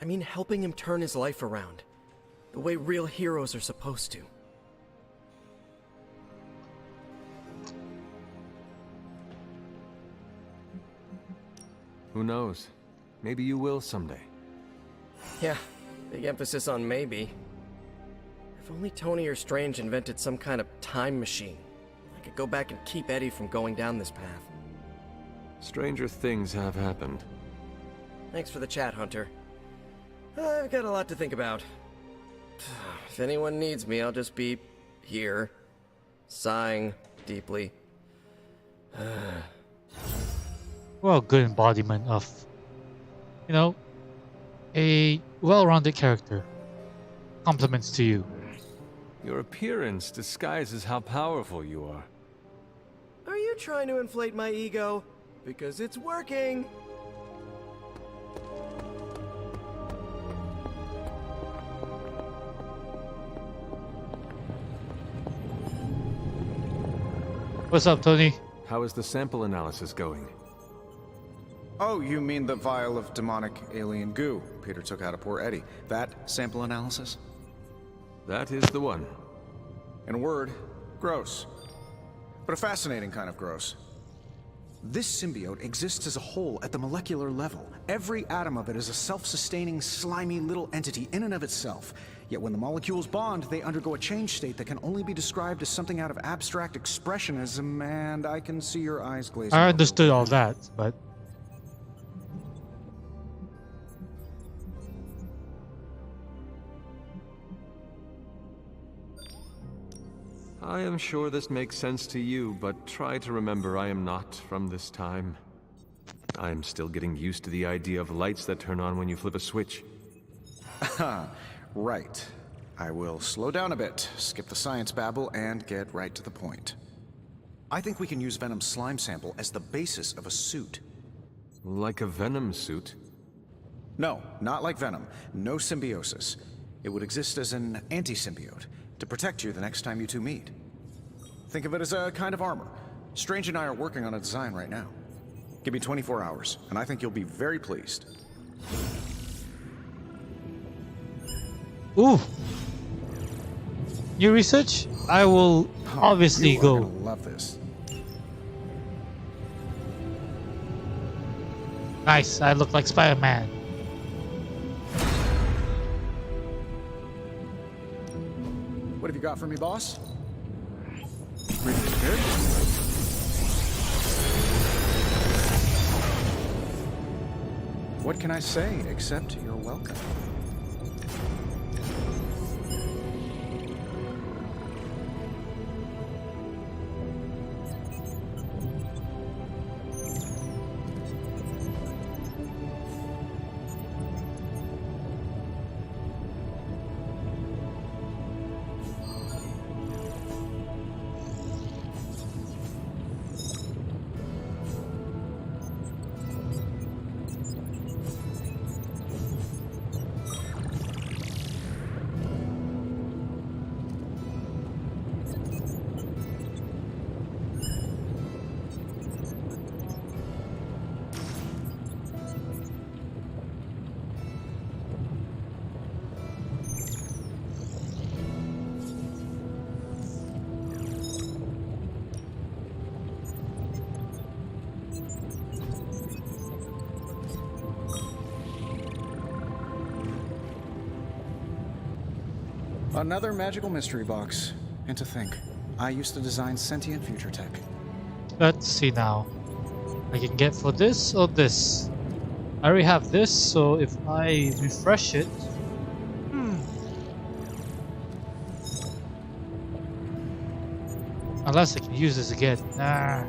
I mean helping him turn his life around. The way real heroes are supposed to. Who knows? Maybe you will someday. Yeah, big emphasis on maybe. If only Tony or Strange invented some kind of time machine. I could go back and keep Eddie from going down this path. Stranger things have happened. Thanks for the chat, Hunter. I've got a lot to think about. If anyone needs me, I'll just be here, sighing deeply. Well, good embodiment of, you know, a well-rounded character. Compliments to you. Your appearance disguises how powerful you are. Are you trying to inflate my ego? Because it's working! What's up, Tony? How is the sample analysis going? Oh, you mean the vial of demonic alien goo Peter took out of poor Eddie. That sample analysis? That is the one. In a word, gross. But a fascinating kind of gross. This symbiote exists as a whole at the molecular level. Every atom of it is a self-sustaining, slimy little entity in and of itself. Yet when the molecules bond, they undergo a change state that can only be described as something out of abstract expressionism, and I can see your eyes glazing. I understood all that, but... I am sure this makes sense to you, but try to remember I am not from this time. I am still getting used to the idea of lights that turn on when you flip a switch. Right. I will slow down a bit, skip the science babble, and get right to the point. I think we can use Venom's slime sample as the basis of a suit. Like a Venom suit? No, not like Venom. No symbiosis. It would exist as an anti-symbiote, to protect you the next time you two meet. Think of it as a kind of armor. Strange and I are working on a design right now. Give me 24 hours, and I think you'll be very pleased. Ooh! New research? I will obviously you go. Are gonna love this. Nice, I look like Spider-Man. What have you got for me, boss? Ready to good? What can I say except you're welcome? Another magical mystery box. And to think, I used to design sentient future tech. Let's see now. I can get for this or this. I already have this, so if I refresh it... Unless I can use this again. Nah.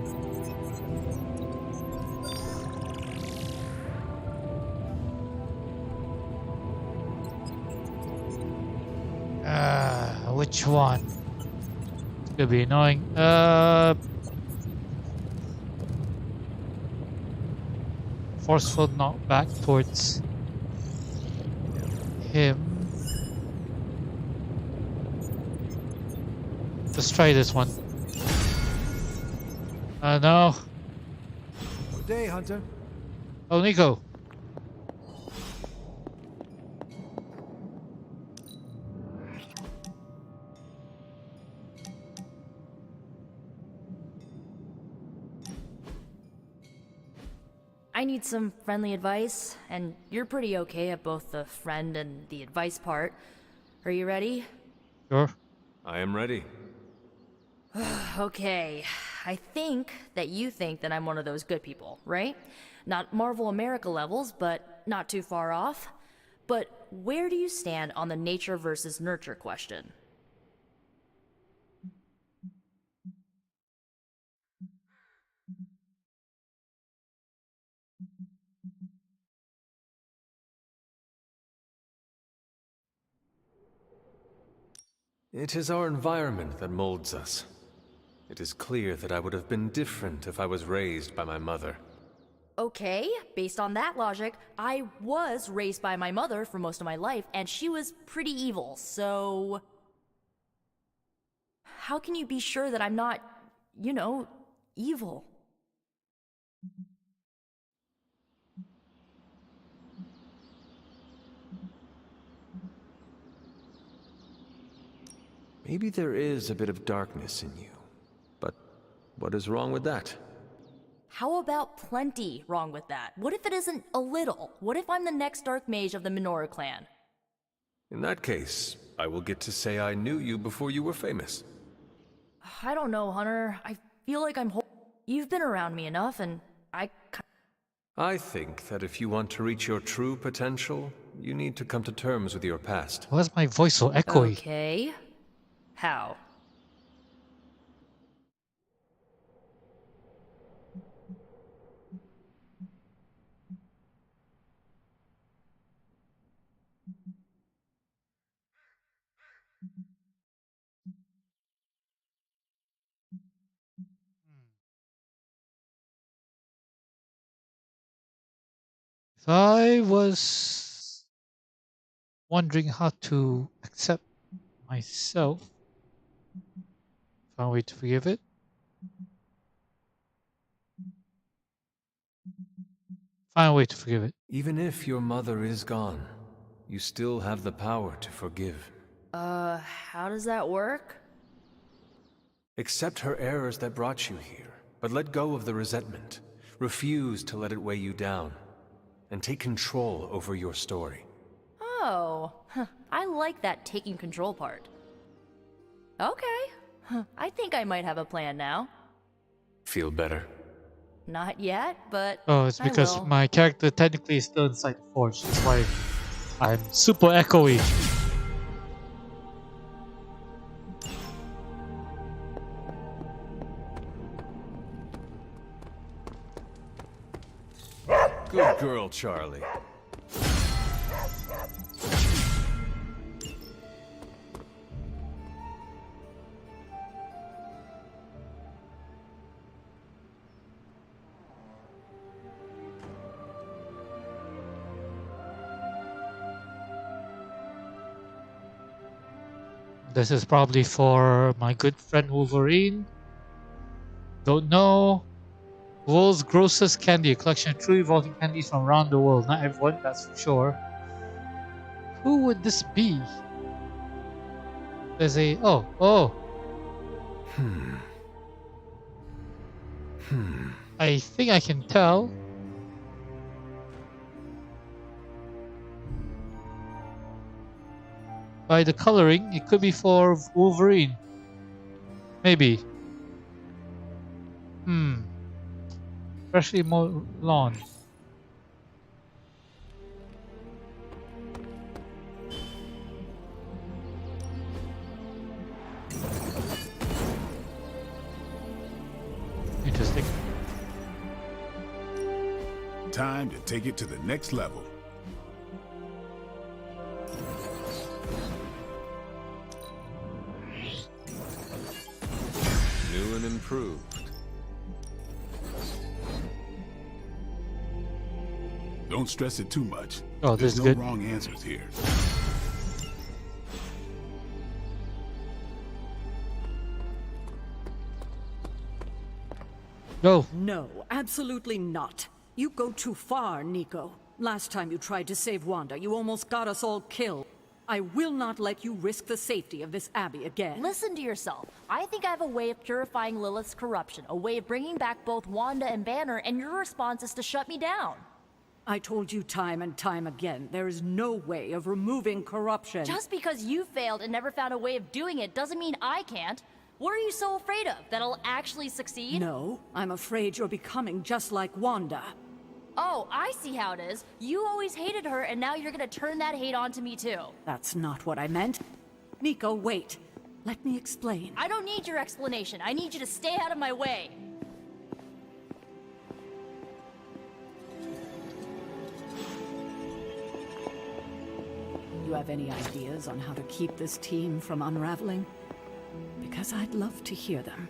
Which one? It's gonna be annoying. Forceful knockback towards him. Let's try this one. No. Good day, Hunter. Oh, Nico. I need some friendly advice, and you're pretty okay at both the friend and the advice part. Are you ready? Sure. I am ready. Okay, I think that you think that I'm one of those good people, right? Not Marvel America levels, but not too far off. But where do you stand on the nature versus nurture question? It is our environment that molds us. It is clear that I would have been different if I was raised by my mother. Okay, based on that logic, I was raised by my mother for most of my life, and she was pretty evil, so... How can you be sure that I'm not, you know, evil? Maybe there is a bit of darkness in you. But what is wrong with that? How about plenty wrong with that? What if it isn't a little? What if I'm the next Dark Mage of the Minoru clan? In that case, I will get to say I knew you before you were famous. I don't know, Hunter. I feel like You've been around me enough, and I think that if you want to reach your true potential, you need to come to terms with your past. Why is my voice so echoey? Okay. How? If I was wondering how to accept myself, find a way to forgive it. Find a way to forgive it. Even if your mother is gone, you still have the power to forgive. How does that work? Accept her errors that brought you here, but let go of the resentment. Refuse to let it weigh you down, and take control over your story. Oh, I like that taking control part. Okay, I think I might have a plan now. Feel better? Not yet, but Oh, it's because I will. my character technically is still inside the forge. That's why I'm super echoey. Good girl, Charlie. This is probably for my good friend Wolverine. Don't know. World's grossest candy, a collection of truly evolving candies from around the world. Not everyone, that's for sure. Who would this be? There's a... Oh. I think I can tell. By the coloring, it could be for Wolverine. Maybe. Freshly mowed lawn. Interesting. Time to take it to the next level. New and improved. Don't stress it too much. Oh, this There's is no good. wrong answers here. Go. No, absolutely not. You go too far, Nico. Last time you tried to save Wanda, you almost got us all killed. I will not let you risk the safety of this Abbey again. Listen to yourself. I think I have a way of purifying Lilith's corruption, a way of bringing back both Wanda and Banner, and your response is to shut me down. I told you time and time again, there is no way of removing corruption. Just because you failed and never found a way of doing it doesn't mean I can't. What are you so afraid of? That I'll actually succeed? No, I'm afraid you're becoming just like Wanda. Oh, I see how it is. You always hated her, and now you're gonna turn that hate onto me too. That's not what I meant. Nico, wait. Let me explain. I don't need your explanation. I need you to stay out of my way. You have any ideas on how to keep this team from unraveling? Because I'd love to hear them.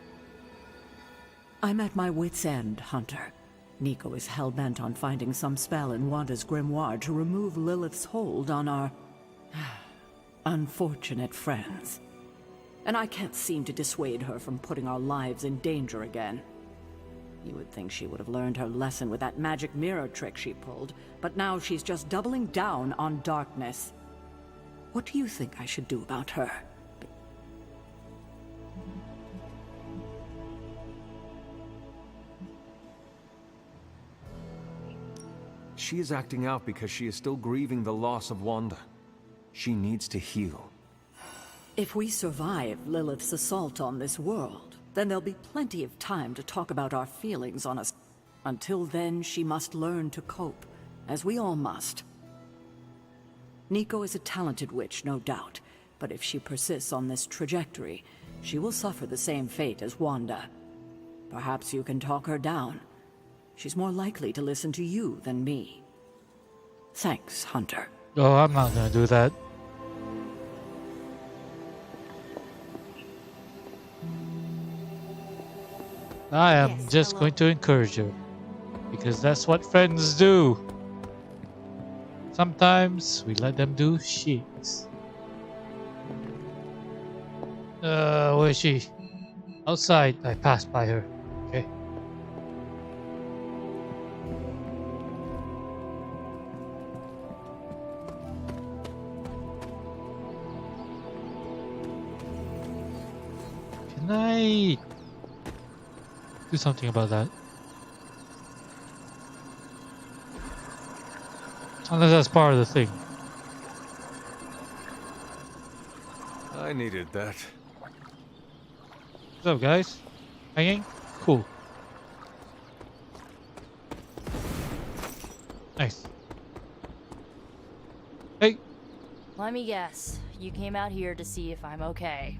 I'm at my wit's end, Hunter. Nico is hell-bent on finding some spell in Wanda's grimoire to remove Lilith's hold on our unfortunate friends. And I can't seem to dissuade her from putting our lives in danger again. You would think she would have learned her lesson with that magic mirror trick she pulled, but now she's just doubling down on darkness. What do you think I should do about her? She is acting out because she is still grieving the loss of Wanda. She needs to heal. If we survive Lilith's assault on this world, then there'll be plenty of time to talk about our feelings on us. Until then, she must learn to cope, as we all must. Nico is a talented witch, no doubt, but if she persists on this trajectory, she will suffer the same fate as Wanda. Perhaps you can talk her down. She's more likely to listen to you than me. Thanks, Hunter. Oh, I'm not gonna do that. I am just going to encourage her. Because that's what friends do. Sometimes we let them do shit. Where is she? Outside. I passed by her. Okay. Can I do something about that? Unless that's part of the thing. I needed that. What's up, guys? Hanging? Cool. Nice. Hey! Let me guess. You came out here to see if I'm okay.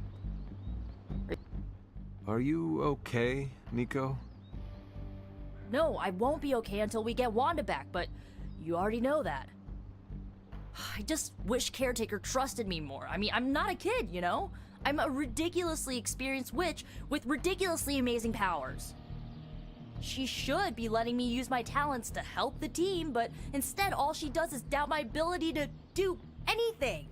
Are you okay, Nico? No, I won't be okay until we get Wanda back, but you already know that. I just wish Caretaker trusted me more. I mean, I'm not a kid, you know? I'm a ridiculously experienced witch with ridiculously amazing powers. She should be letting me use my talents to help the team, but instead all she does is doubt my ability to do anything.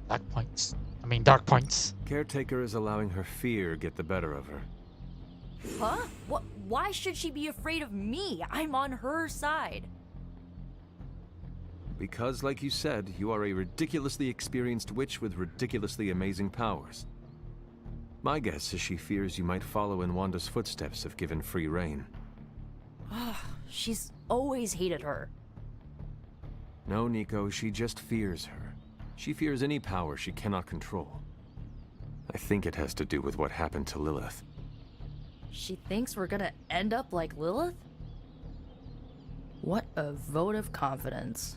Black points. I mean dark points. Caretaker is allowing her fear get the better of her. Huh? What? Why should she be afraid of me? I'm on her side. Because, like you said, you are a ridiculously experienced witch with ridiculously amazing powers. My guess is she fears you might follow in Wanda's footsteps if given free rein. She's always hated her. No, Nico, she just fears her. She fears any power she cannot control. I think it has to do with what happened to Lilith. She thinks we're gonna end up like Lilith? What a vote of confidence.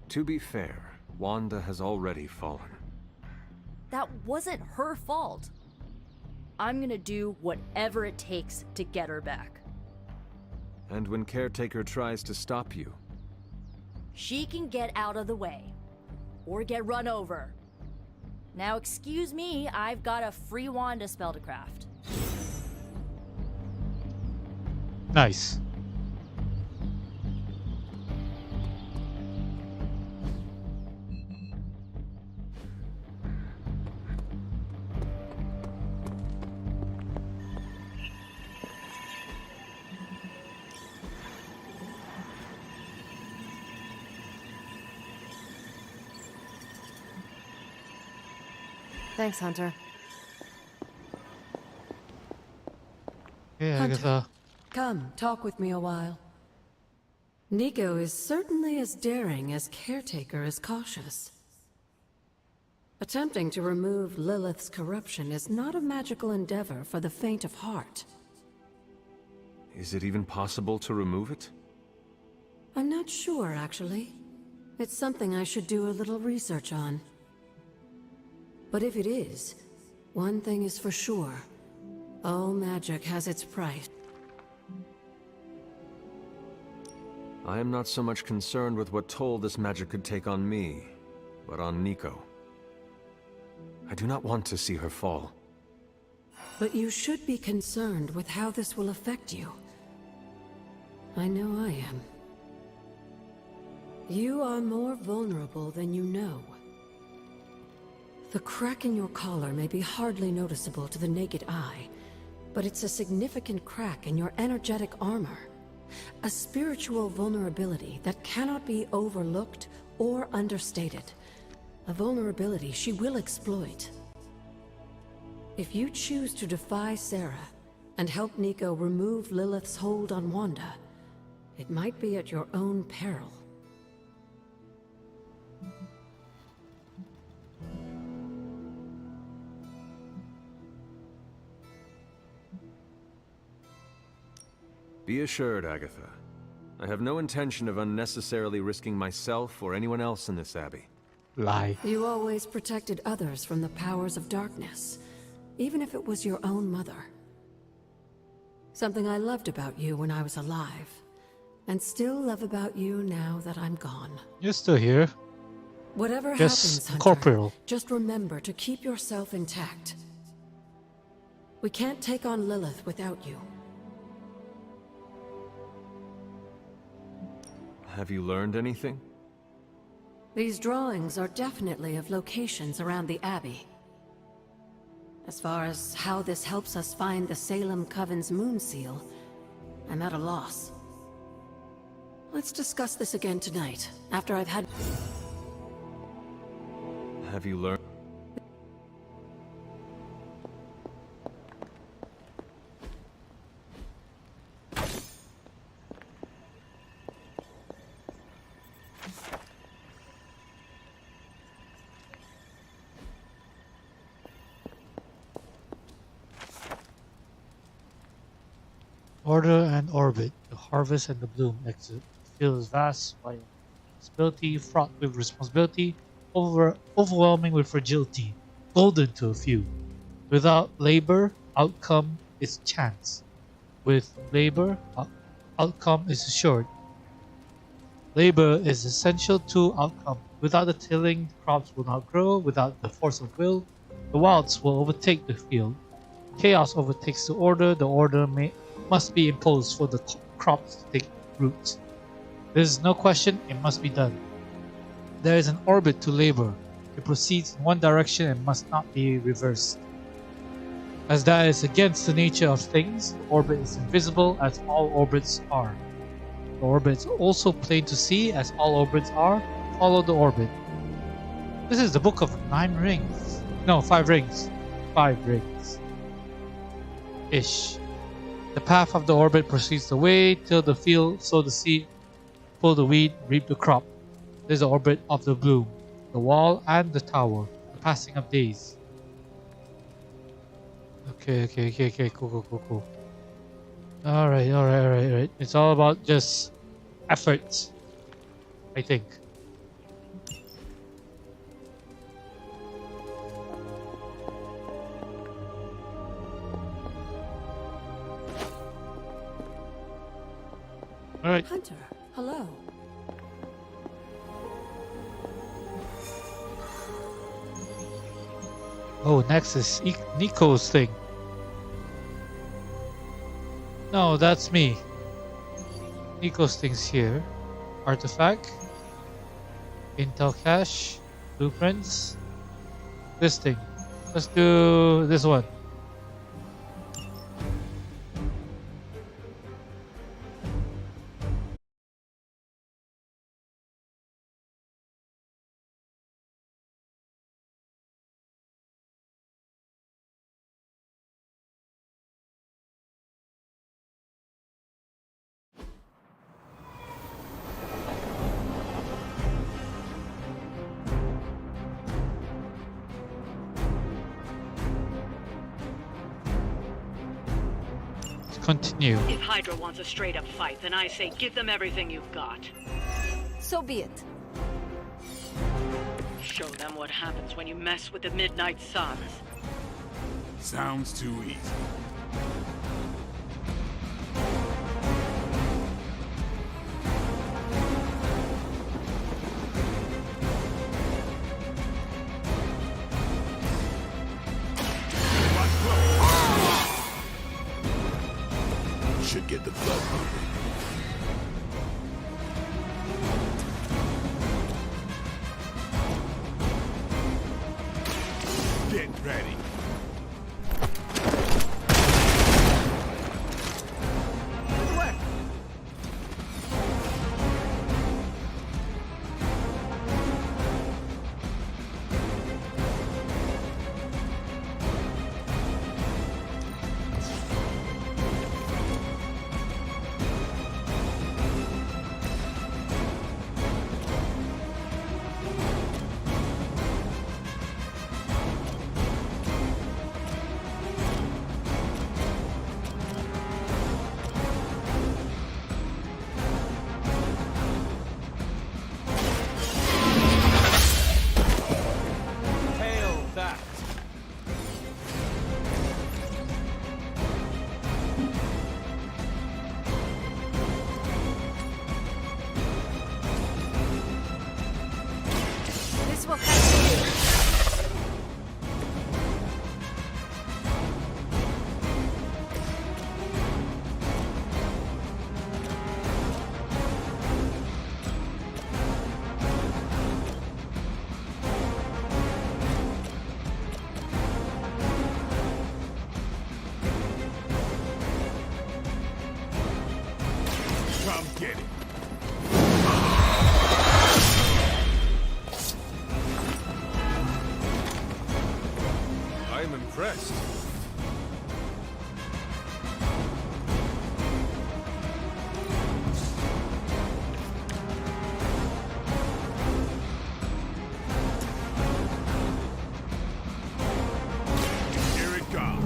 To be fair, Wanda has already fallen. That wasn't her fault. I'm gonna do whatever it takes to get her back. And when Caretaker tries to stop you, She can get out of the way. Or get run over. Now excuse me, I've got a free Wanda spell to craft. Nice. Thanks, Hunter. Yeah, Hunter, come, talk with me a while. Nico is certainly as daring as Caretaker is cautious. Attempting to remove Lilith's corruption is not a magical endeavor for the faint of heart. is it even possible to remove it? I'm not sure, actually. It's something I should do a little research on. But if it is, one thing is for sure. All magic has its price. I am not so much concerned with what toll this magic could take on me, but on Nico. I do not want to see her fall. But you should be concerned with how this will affect you. I know I am. You are more vulnerable than you know. The crack in your collar may be hardly noticeable to the naked eye, but it's a significant crack in your energetic armor. A spiritual vulnerability that cannot be overlooked or understated. A vulnerability she will exploit. If you choose to defy Sarah and help Nico remove Lilith's hold on Wanda, it might be at your own peril. Be assured, Agatha. I have no intention of unnecessarily risking myself or anyone else in this abbey. Lie. You always protected others from the powers of darkness, even if it was your own mother. Something I loved about you when I was alive, and still love about you now that I'm gone. You're still here. Whatever Just happens, Hunter, corporeal. just remember to keep yourself intact. We can't take on Lilith without you. Have you learned anything? These drawings are definitely of locations around the Abbey. As far as how this helps us find the Salem Coven's moon seal, I'm at a loss. Let's discuss this again tonight, after I've had... Have you learned? Order and orbit. The harvest and the bloom exit. The field is vast, by responsibility, fraught with responsibility, overwhelming with fragility, golden to a few. Without labor, outcome is chance. With labor, outcome is assured. Labor is essential to outcome. Without the tilling, crops will not grow. Without the force of will, the wilds will overtake the field. Chaos overtakes the order must be imposed for the crops to take root. There is no question, it must be done. There is an orbit to labor. It proceeds in one direction and must not be reversed. as that is against the nature of things. The orbit is invisible, as all orbits are. The orbit is also plain to see, as all orbits are. Follow the orbit. This is the book of 9 rings. No, 5 rings. 5 rings. Ish. The path of the orbit proceeds the way, till the field, sow the seed, pull the weed, reap the crop. This is the orbit of the bloom, the wall and the tower, the passing of days. Okay, cool. Alright. It's all about just effort, I think. Alright. Hunter, hello. Oh, next is Nico's thing. No, that's me. Nico's thing's here. Artifact. Intel cache. Blueprints. This thing. Let's do this one. Continue. If Hydra wants a straight-up fight, then I say give them everything you've got. So be it. Show them what happens when you mess with the Midnight Suns. Sounds too easy. Should get the blood pumping. Get ready. Good work. Hail that. This will have to do. Come get it. I'm impressed. Here it comes.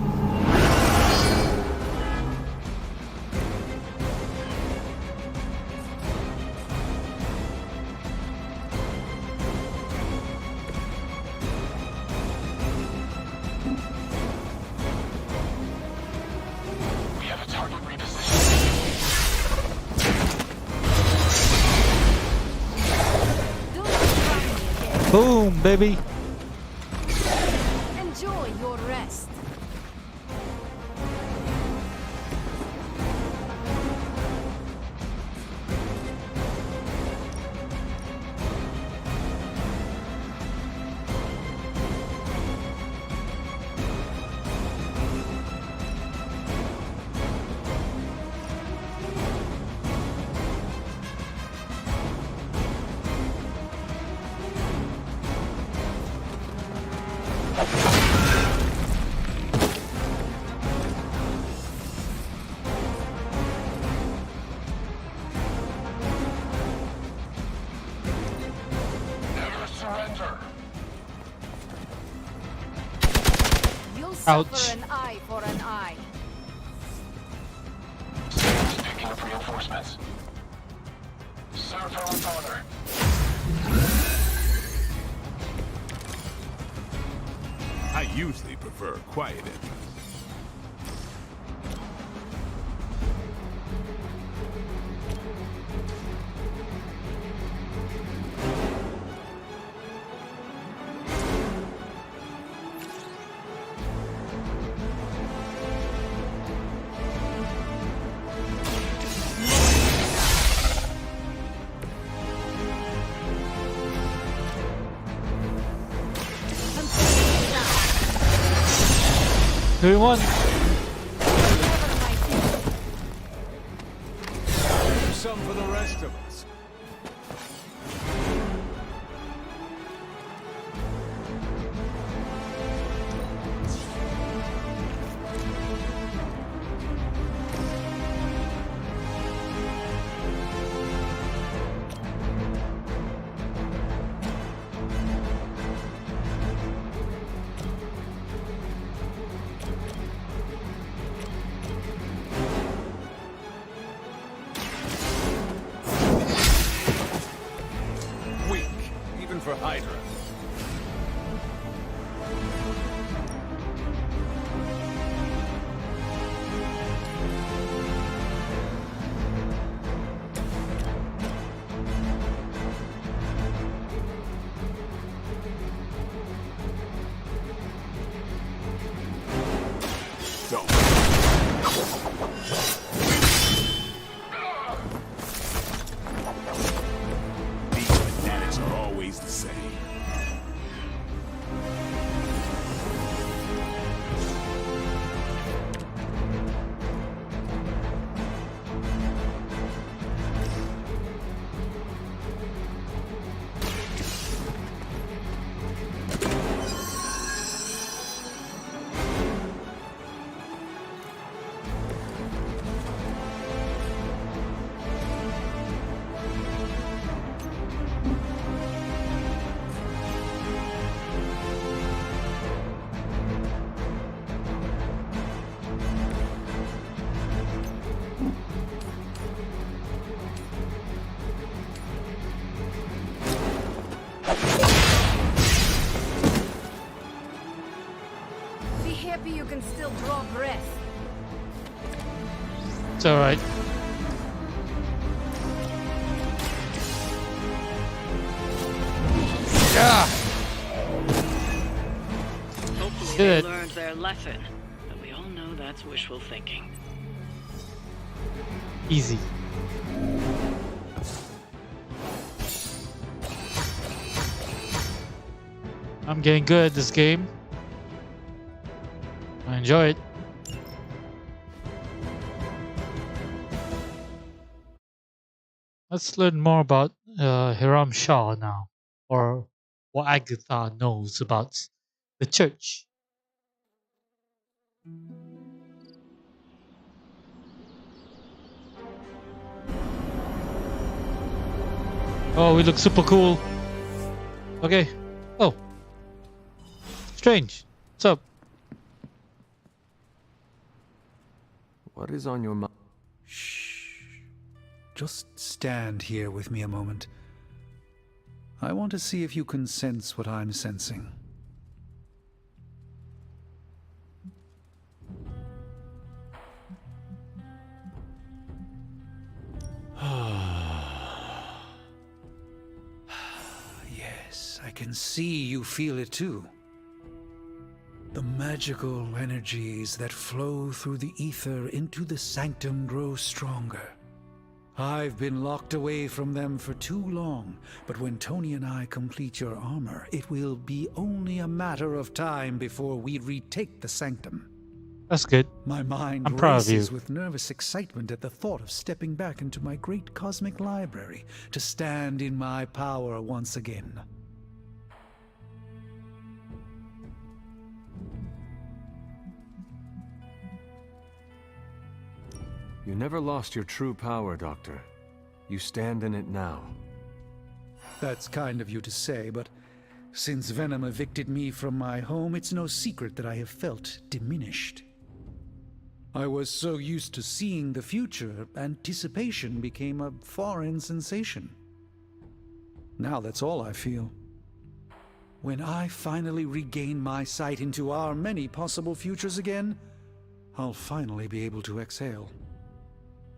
We have a target repositioned. Do not try me again. Boom, baby. Enjoy your rest. Never surrender. You'll Ouch. suffer an eye for an eye. Symbiote's picking up reinforcements. Serve her with honor. I usually prefer quiet entrance. Doing one. Some for the rest of us. Weak, even for Hydra. These fanatics are always the same. Be happy you can still draw breath. It's alright. Yeah. Hopefully Good. they learned their lesson, but we all know that's wishful thinking. Easy. I'm getting good at this game. I enjoy it. Let's learn more about Hiram Shah now, or what Agatha knows about the church. Oh, we look super cool. Okay. Oh. Strange. What's up? What is on your mind? Just stand here with me a moment. I want to see if you can sense what I'm sensing. Yes, I can see you feel it too. The magical energies that flow through the ether into the sanctum grow stronger. I've been locked away from them for too long, but when Tony and I complete your armor, it will be only a matter of time before we retake the sanctum. That's good. My mind I'm proud of you. races with nervous excitement at the thought of stepping back into my great cosmic library to stand in my power once again. You never lost your true power, Doctor. You stand in it now. That's kind of you to say, but since Venom evicted me from my home, it's no secret that I have felt diminished. I was so used to seeing the future, anticipation became a foreign sensation. Now that's all I feel. When I finally regain my sight into our many possible futures again, I'll finally be able to exhale.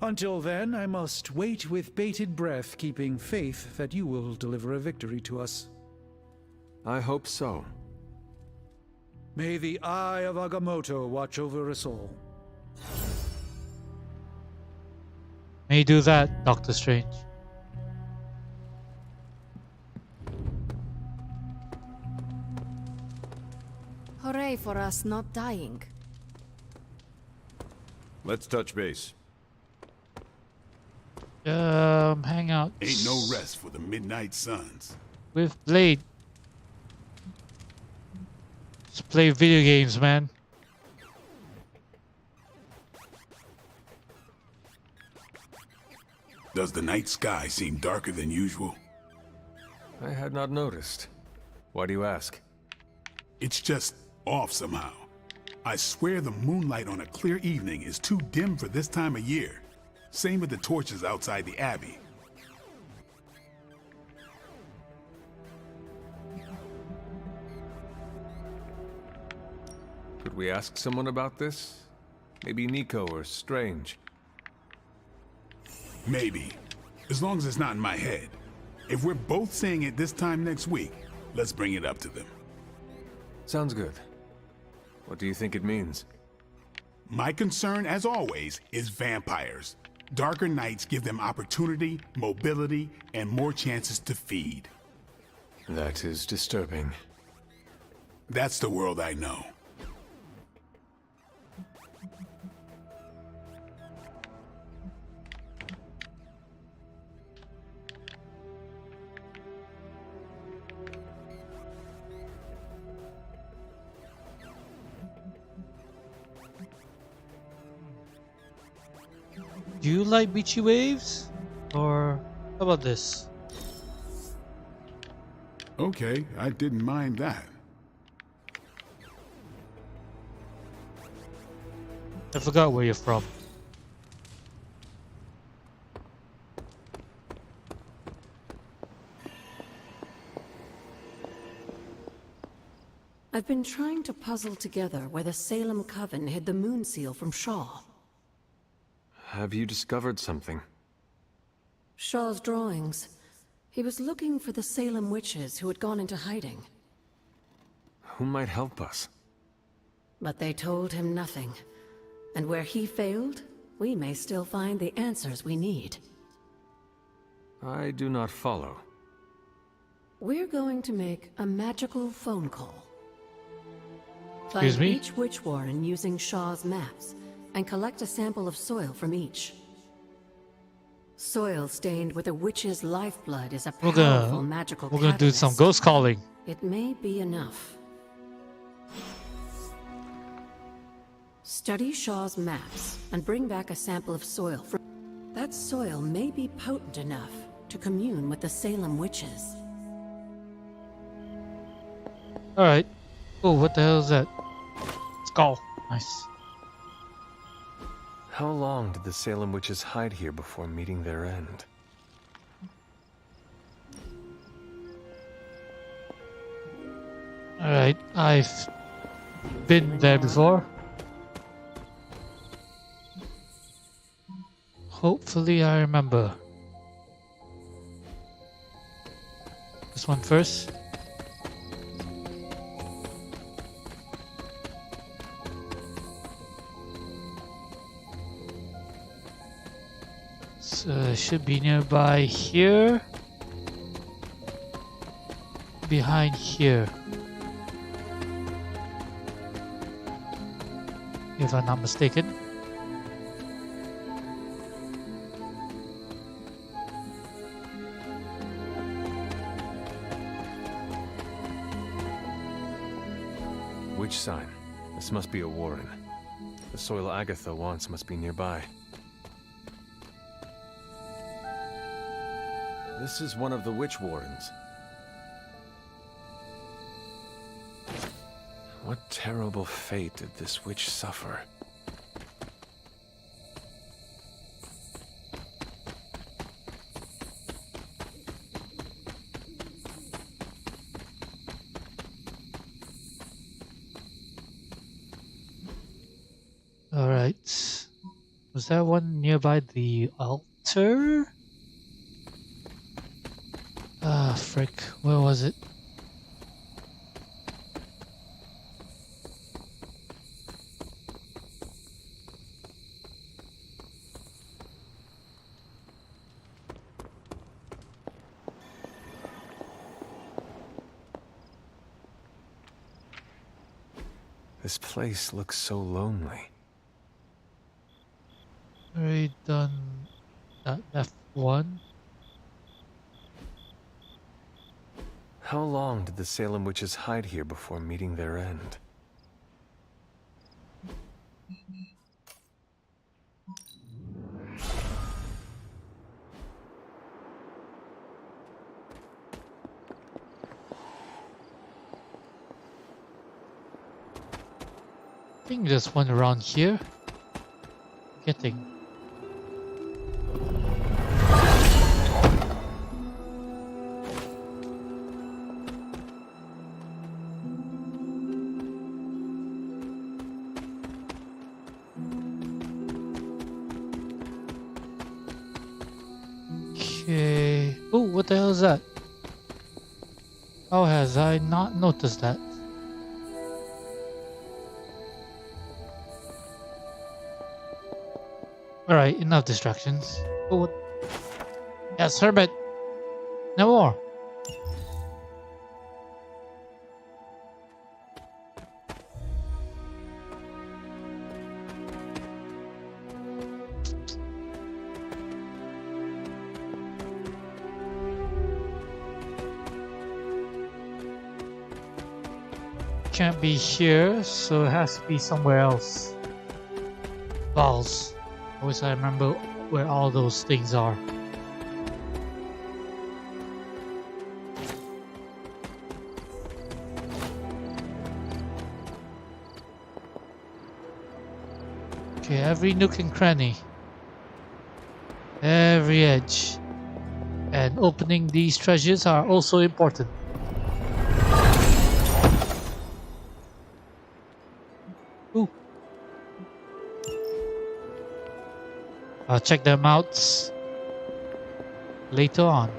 Until then, I must wait with bated breath, keeping faith that you will deliver a victory to us. I hope so. May the Eye of Agamotto watch over us all. May do that, Doctor Strange. Hooray for us not dying. Let's touch base. Hang out. Ain't no rest for the Midnight Suns. With Blade. Let's play video games, man. Does the night sky seem darker than usual? I had not noticed. Why do you ask? It's just off somehow. I swear the moonlight on a clear evening is too dim for this time of year. Same with the torches outside the Abbey. Could we ask someone about this? Maybe Nico or Strange. Maybe. As long as it's not in my head. If we're both saying it this time next week, let's bring it up to them. Sounds good. What do you think it means? My concern, as always, is vampires. Darker nights give them opportunity, mobility, and more chances to feed. That is disturbing. That's the world I know. Do you like beachy waves? Or how about this? Okay, I didn't mind that. I forgot where you're from. I've been trying to puzzle together where the Salem Coven hid the moon seal from Shaw. Have you discovered something? Shaw's drawings. He was looking for the Salem witches who had gone into hiding. Who might help us? But they told him nothing. And where he failed, we may still find the answers we need. I do not follow. We're going to make a magical phone call. Excuse Find me? each witch warren using Shaw's maps, and collect a sample of soil from each. Soil stained with a witch's lifeblood is a powerful magical We're gonna do catalyst. some ghost calling. It may be enough. Study Shaw's maps and bring back a sample of soil from... That soil may be potent enough to commune with the Salem witches. Alright. Oh, what the hell is that? Skull. Nice. How long did the Salem witches hide here before meeting their end? Alright, I've been there before. Hopefully I remember. This one first. Should be nearby here. Behind here. If I'm not mistaken. Which sign? This must be a warren. The soil Agatha wants must be nearby. This is one of the witch wardens. What terrible fate did this witch suffer? Alright. Was there one nearby the altar? Ah, frick. Where was it? This place looks so lonely. Already done that left one. How long did the Salem witches hide here before meeting their end? I think there's one around here. Getting. Okay. Oh, what the hell is that? How has I not noticed that? Alright, enough distractions. Oh, what? Yes, Herbert! No more! Can't be here, so it has to be somewhere else. Balls. Always I remember where all those things are. Okay, every nook and cranny. Every edge. And opening these treasures are also important. Ooh. I'll check them out later on.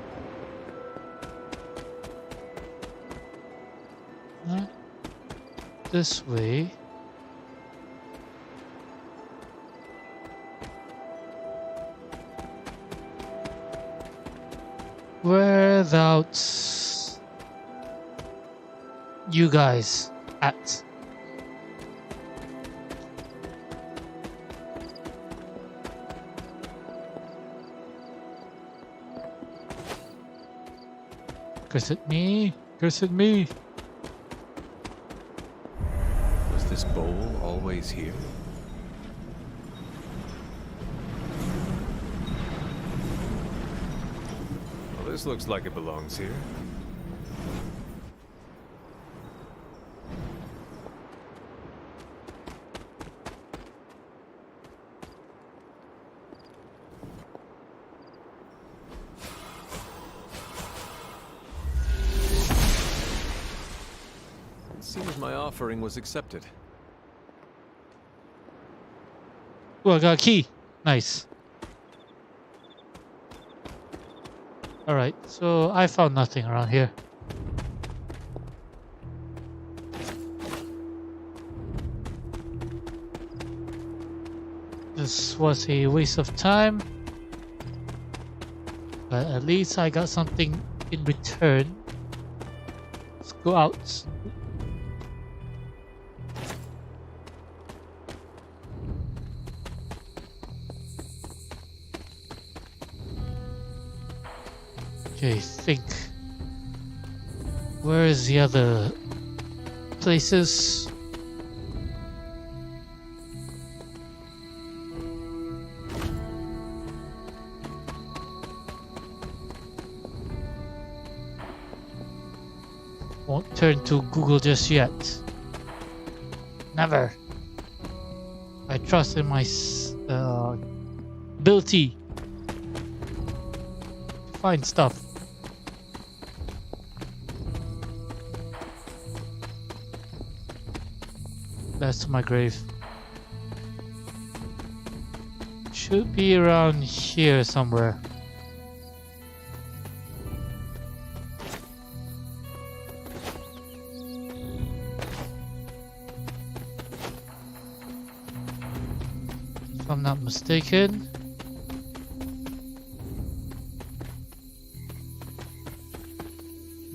This way. Whereabouts you guys at? Curse at me! Curse at me! Was this bowl always here? Well, this looks like it belongs here. Seems my offering was accepted. Oh, I got a key. Nice. Alright, so I found nothing around here. This was a waste of time. But at least I got something in return. Let's go out. Okay, think. Where is the other places? turn to Google just yet. Never. I trust in my ability to find stuff. That's to my grave. Should be around here somewhere. If I'm not mistaken.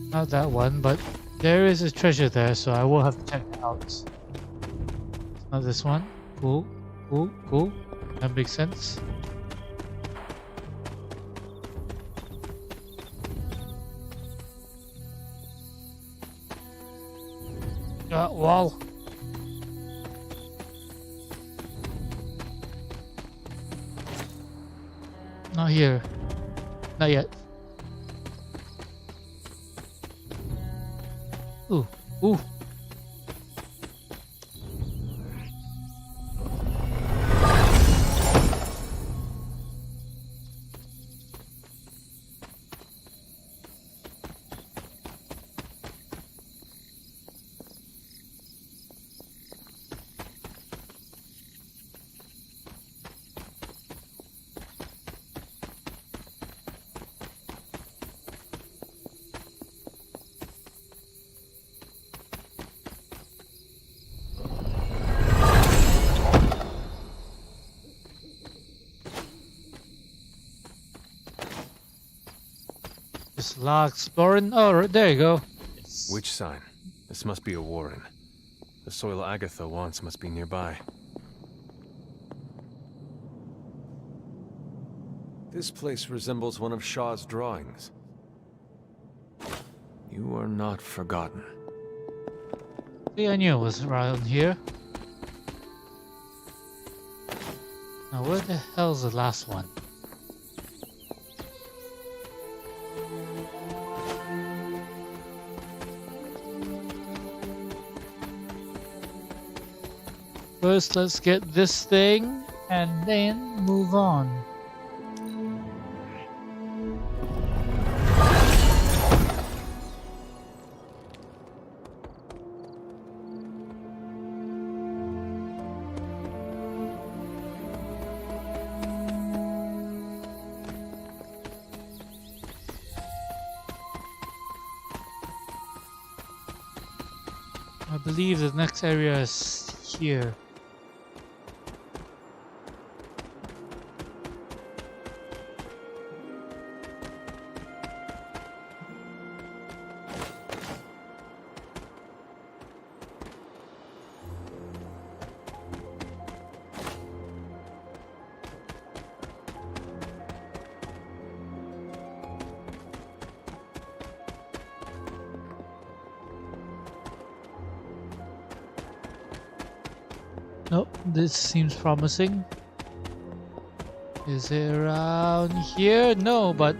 Not that one, but there is a treasure there, so I will have to check it out. It's not this one. Cool, cool, cool. That makes sense. Wall. Not here. Not yet. Ooh, ooh. Just log exploring. Oh, right, there you go. Yes. Which sign? This must be a warren. The soil Agatha wants must be nearby. This place resembles one of Shaw's drawings. You are not forgotten. See, I knew it was around here. Now, where the hell's the last one? First, let's get this thing and then move on. I believe the next area is here. Nope, this seems promising. Is it around here? No, but...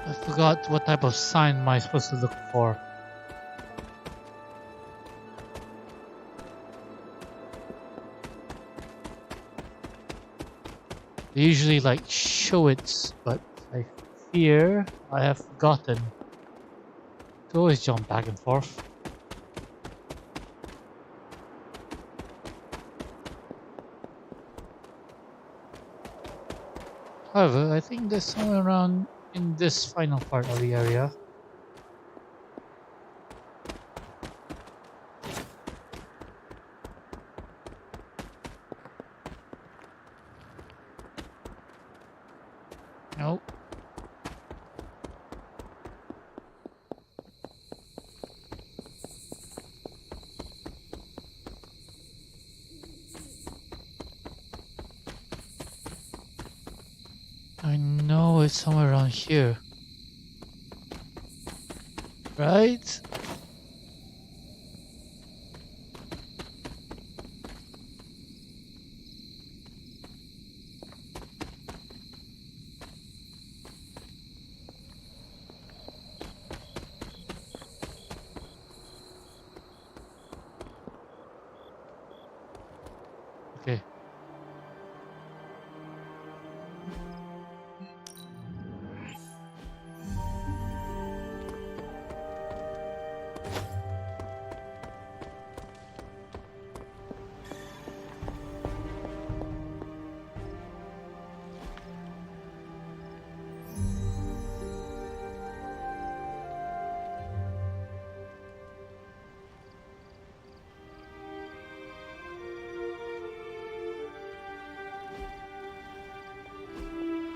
I forgot what type of sign am I supposed to look for. They usually like show it, but I fear I have forgotten to always jump back and forth. However, I think there's somewhere around in this final part of the area. Nope. it's somewhere around here. Right? Okay.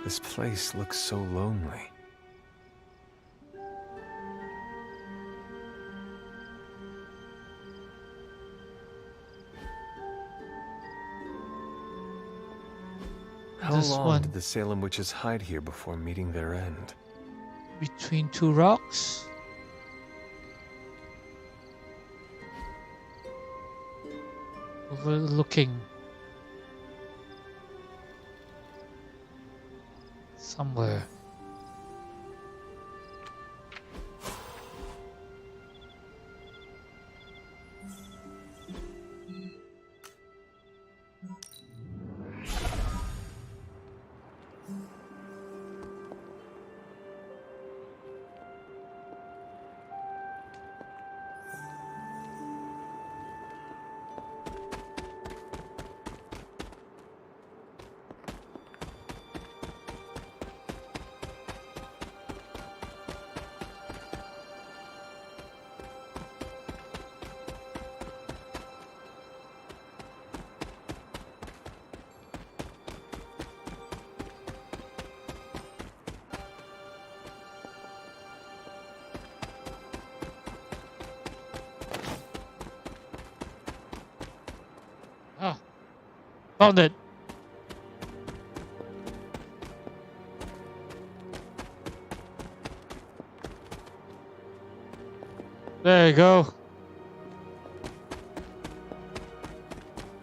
This place looks so lonely. How long did the Salem witches hide here before meeting their end? Between two rocks? Overlooking somewhere. Ah, found it. There you go.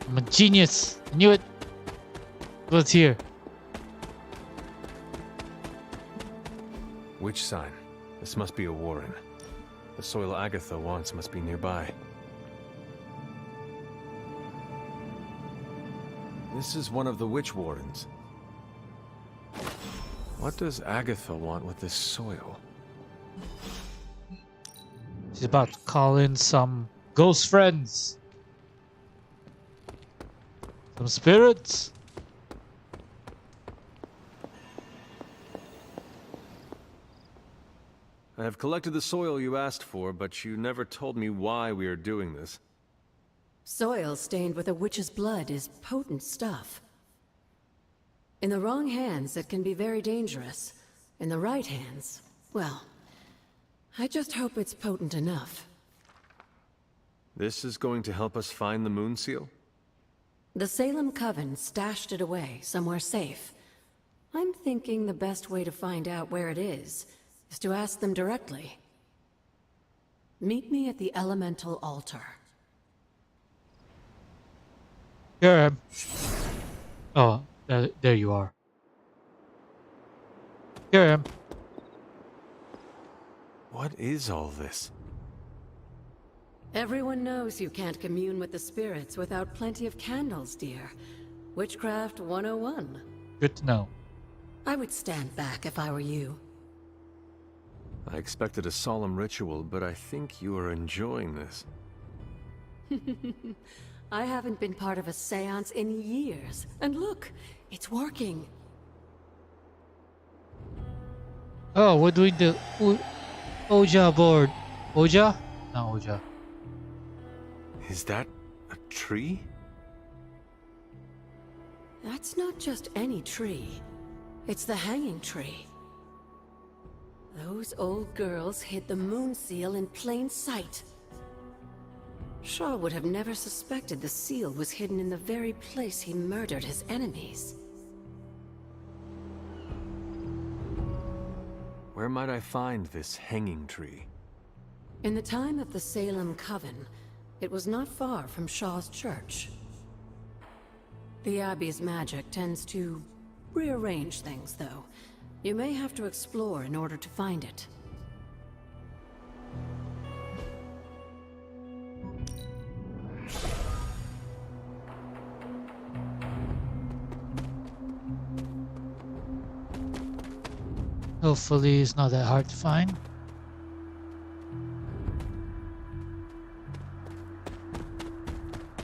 I'm a genius. I knew it. What's here? Witch sign. This must be a warren. The soil Agatha wants must be nearby. This is one of the witch wardens. What does Agatha want with this soil? She's about to call in some ghost friends. Some spirits. I have collected the soil you asked for, but you never told me why we are doing this. Soil stained with a witch's blood is potent stuff. In the wrong hands, it can be very dangerous. In the right hands, well, I just hope it's potent enough. This is going to help us find the moon seal? The Salem Coven stashed it away somewhere safe. I'm thinking the best way to find out where it is to ask them directly. Meet me at the elemental altar. Here I am. Oh, there you are. Here I am. What is all this? Everyone knows you can't commune with the spirits without plenty of candles, dear. Witchcraft 101. Good to know. I would stand back if I were you. I expected a solemn ritual, but I think you are enjoying this. I haven't been part of a seance in years. And look, it's working. Oh, we're doing the Oja board. Oja? No, Oja. Is that a tree? That's not just any tree. It's the hanging tree. Those old girls hid the moon seal in plain sight. Shaw would have never suspected the seal was hidden in the very place he murdered his enemies. Where might I find this hanging tree? In the time of the Salem Coven, it was not far from Shaw's church. The Abbey's magic tends to rearrange things, though. You may have to explore in order to find it. Hopefully it's not that hard to find.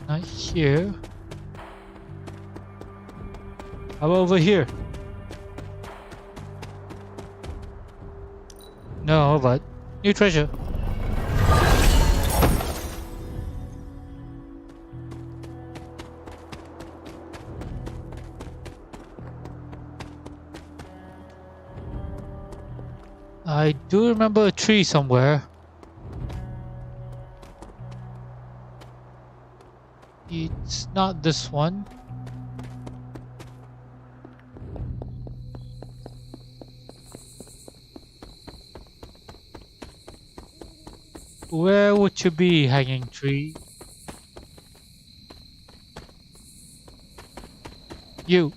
Not here. How about over here? No, but new treasure. I do remember a tree somewhere. It's not this one. Where would you be, hanging tree? You.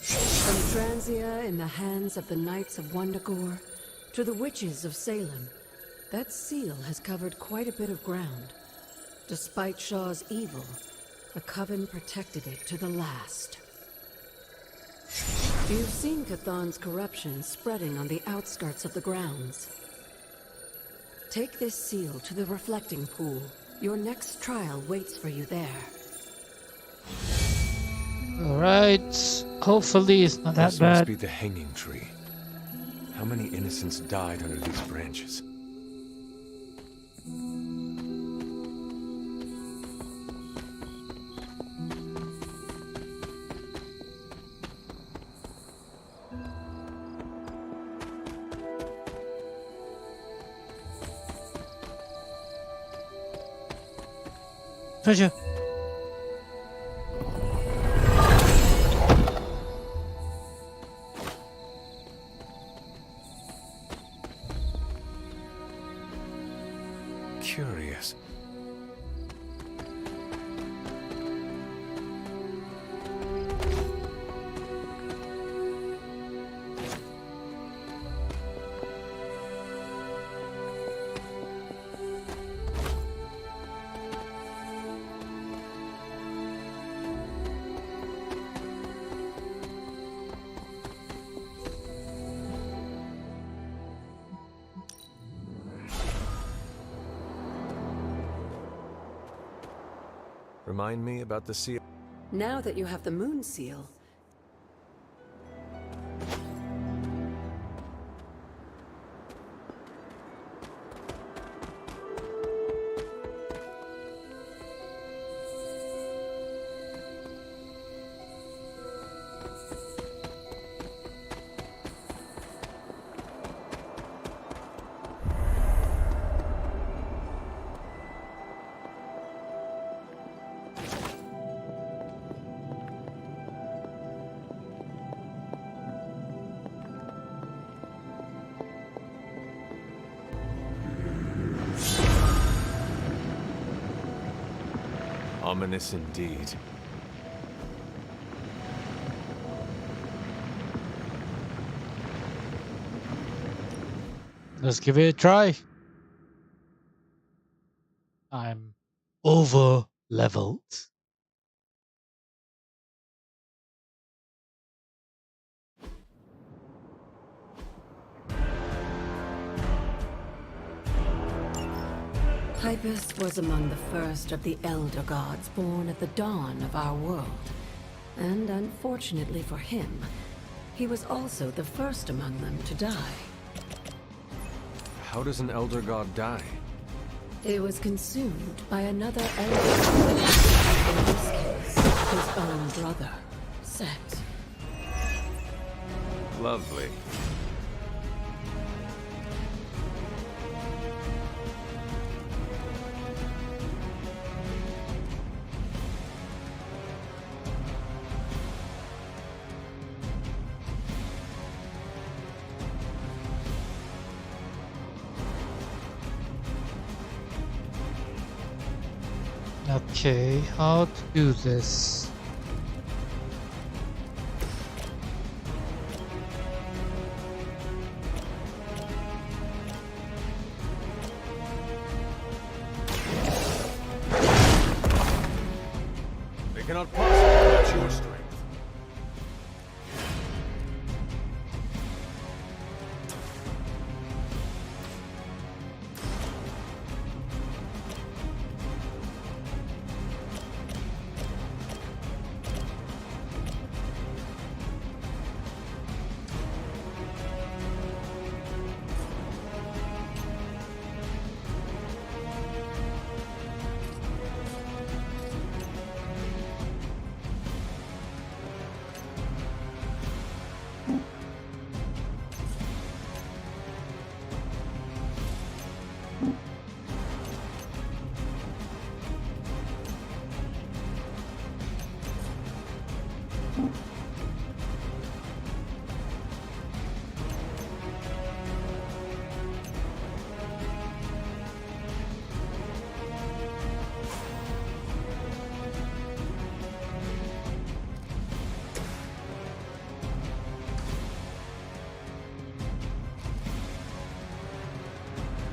From Transia in the hands of the Knights of Wundagore to the Witches of Salem, that seal has covered quite a bit of ground. Despite Shaw's evil, the Coven protected it to the last. You've seen Cathan's corruption spreading on the outskirts of the grounds. Take this seal to the reflecting pool. Your next trial waits for you there. Alright, hopefully it's not that This bad. must be the hanging tree. How many innocents died under these branches? Treasure. Curious. Remind me about the seal. Now that you have the moon seal, Ominous indeed. Let's give it a try. I'm over leveled. Hypus was among the first of the Elder Gods born at the dawn of our world. And unfortunately for him, he was also the first among them to die. How does an elder god die? He was consumed by another Elder God. In this case, his own brother, Set. Lovely. Okay, how to do this? They cannot possibly match your strength.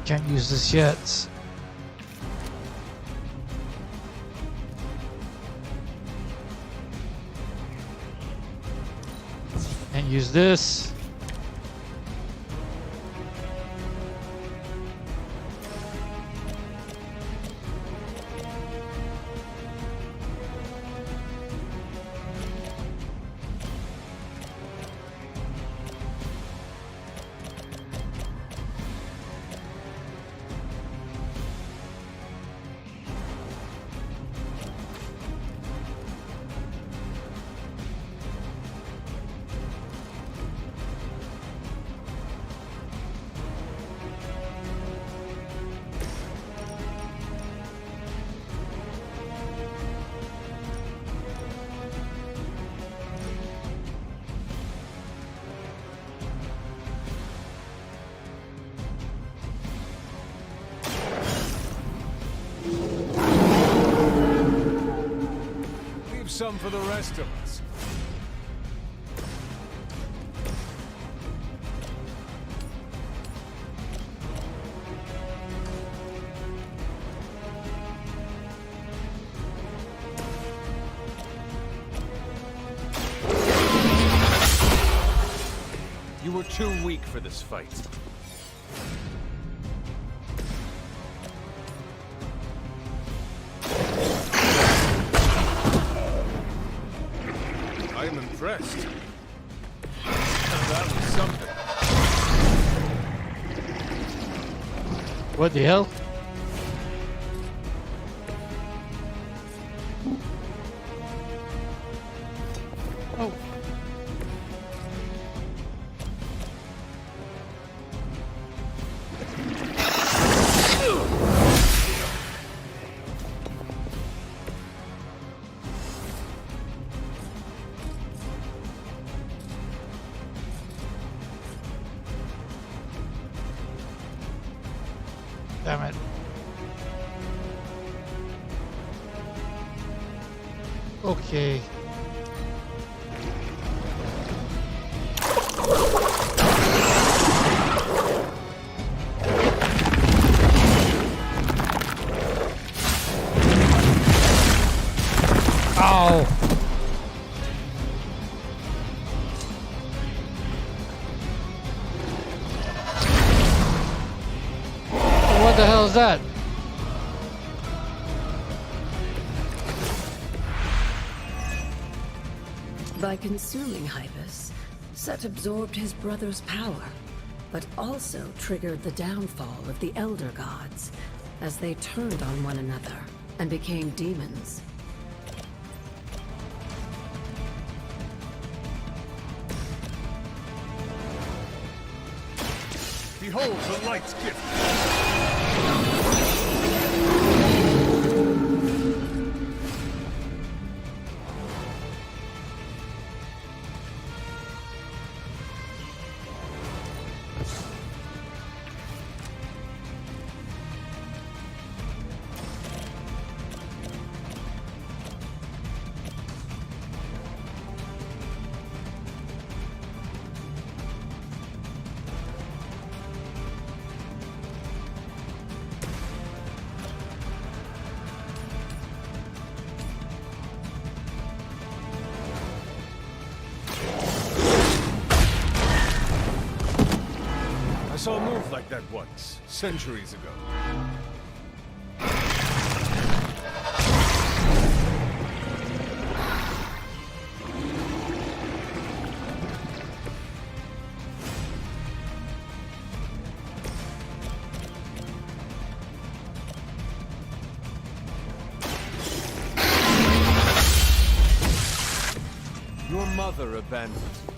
Can't use this yet. Can't use this. Some for the rest of us. You were too weak for this fight. I am impressed. That was something. What the hell? Oh. Damn it. Okay. Ow. What the hell is that? By consuming Hypus, Set absorbed his brother's power, but also triggered the downfall of the Elder Gods, as they turned on one another and became demons. Behold the light's gift! saw a move like that once, centuries ago. Your mother abandoned you.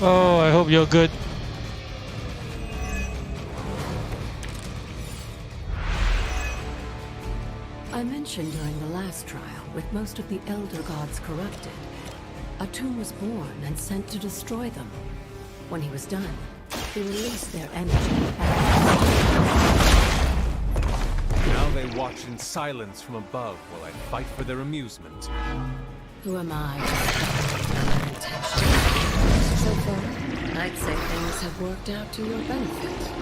Oh, I hope you're good. I mentioned during the last trial, with most of the Elder Gods corrupted, a tomb was born and sent to destroy them. When he was done, he released their energy. Now they watch in silence from above while I fight for their amusement. Who am I to speculate on their intentions? So far, I'd say things have worked out to your benefit.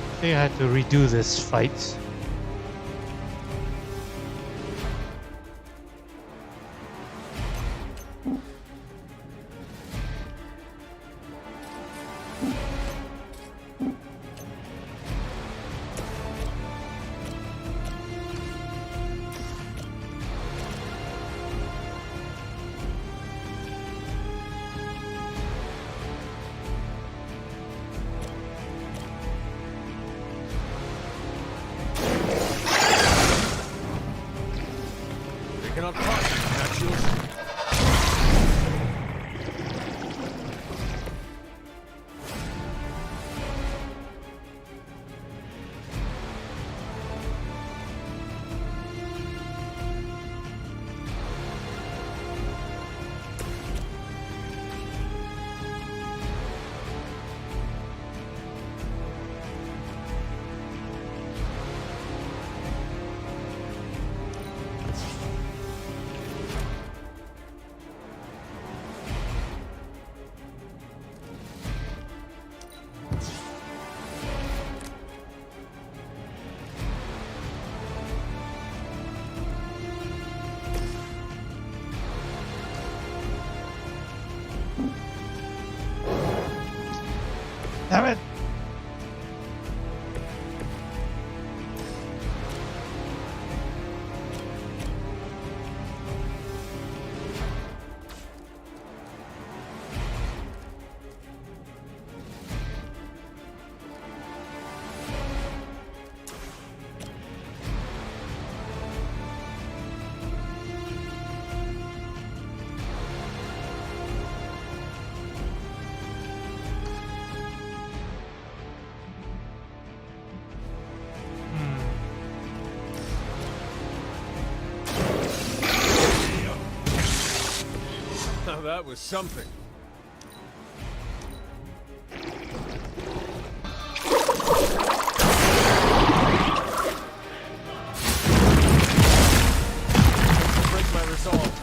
I think I had to redo this fight. Cannot possibly match your strength. Damn it! Now that was something. Break my resolve.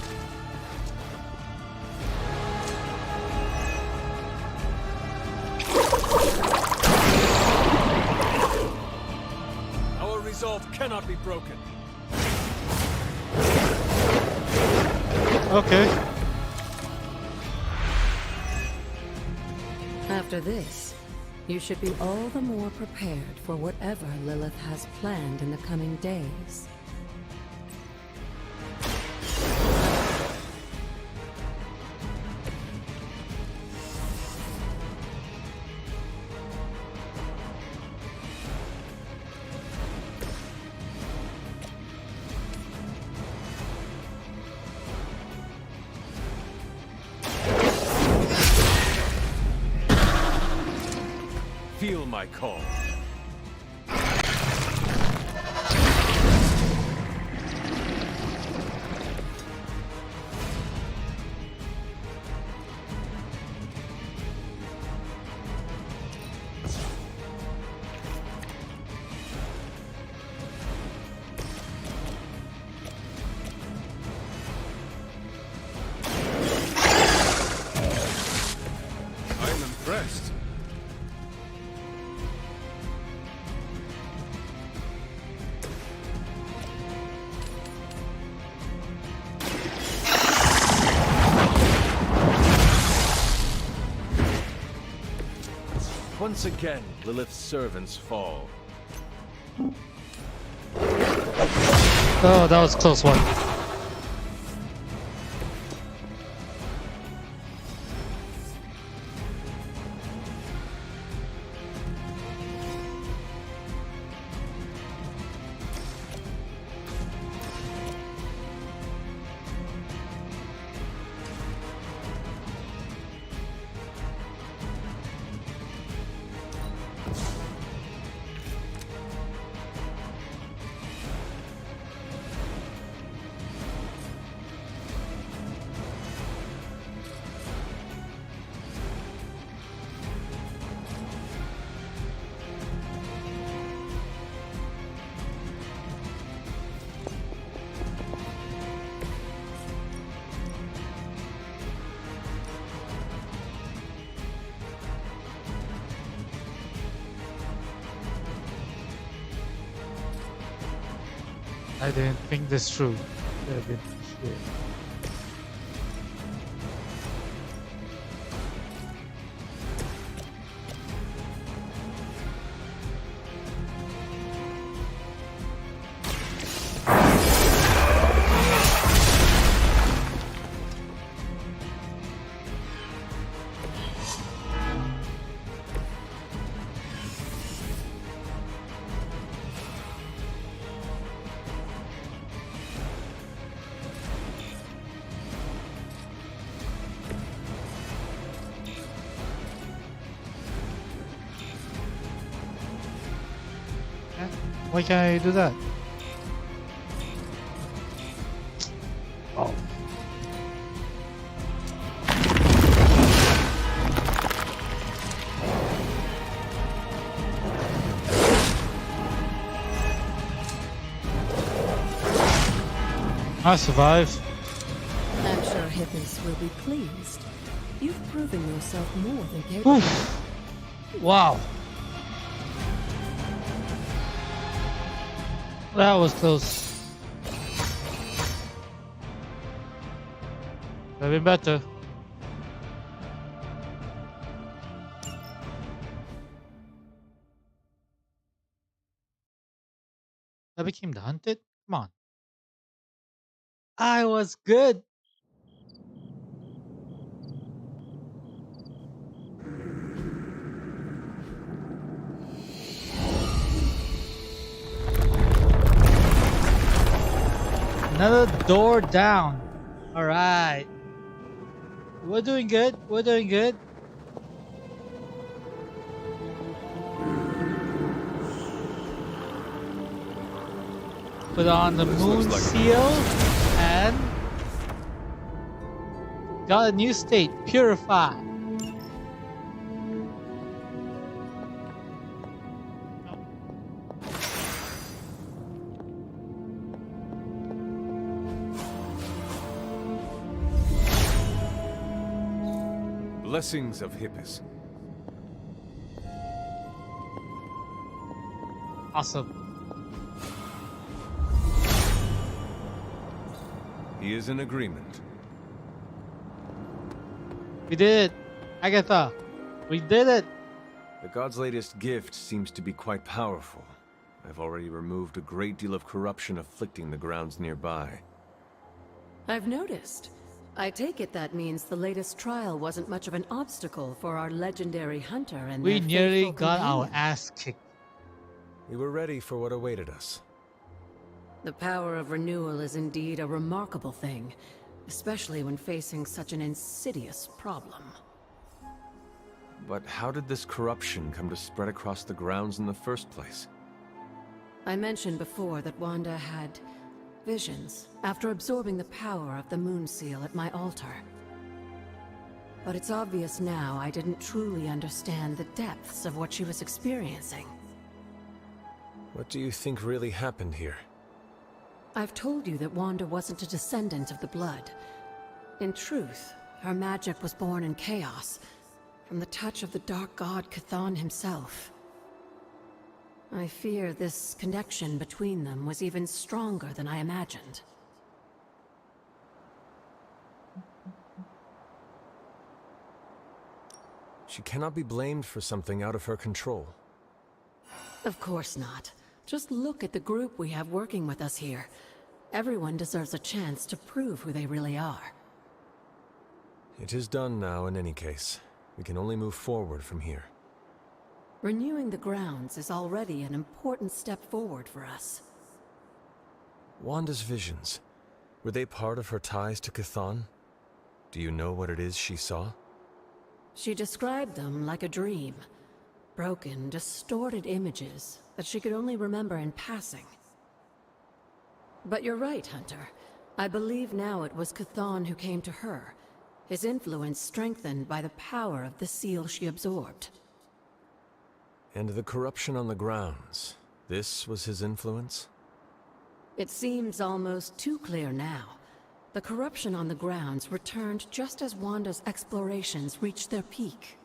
Our resolve cannot be broken. Okay. After this, you should be all the more prepared for whatever Lilith has planned in the coming days. Feel my call. I'm impressed. Once again, Lilith's servants fall. Oh, that was a close one. I didn't think this through. Should have been sure. Why can't I do that? Oh. I survived. I'm sure Hippus will be pleased. You've proven yourself more than capable. Oof. Wow. That was close. Could have been better. I became the hunted? Come on. I was good. Another door down. Alright. We're doing good. We're doing good. Put on the moon seal and Got a new state, Purify. Blessings of Hippus. Awesome. He is in agreement. We did it! Agatha! We did it! The god's latest gift seems to be quite powerful. I've already removed a great deal of corruption afflicting the grounds nearby. I've noticed. I take it that means the latest trial wasn't much of an obstacle for our legendary hunter and We their nearly faithful got our companion. ass kicked. We were ready for what awaited us. The power of renewal is indeed a remarkable thing, especially when facing such an insidious problem. But how did this corruption come to spread across the grounds in the first place? I mentioned before that Wanda had visions after absorbing the power of the moon seal at my altar. But it's obvious now I didn't truly understand the depths of what she was experiencing. What do you think really happened here? I've told you that Wanda wasn't a descendant of the blood. In truth, her magic was born in chaos, from the touch of the dark god Chthon himself. I fear this connection between them was even stronger than I imagined. She cannot be blamed for something out of her control. Of course not. Just look at the group we have working with us here. Everyone deserves a chance to prove who they really are. It is done now in any case. We can only move forward from here. Renewing the grounds is already an important step forward for us. Wanda's visions, were they part of her ties to Chthon? Do you know what it is she saw? She described them like a dream. Broken, distorted images that she could only remember in passing. But you're right, Hunter. I believe now it was Chthon who came to her, his influence strengthened by the power of the seal she absorbed. And the corruption on the grounds, this was his influence? It seems almost too clear now. The corruption on the grounds returned just as Wanda's explorations reached their peak.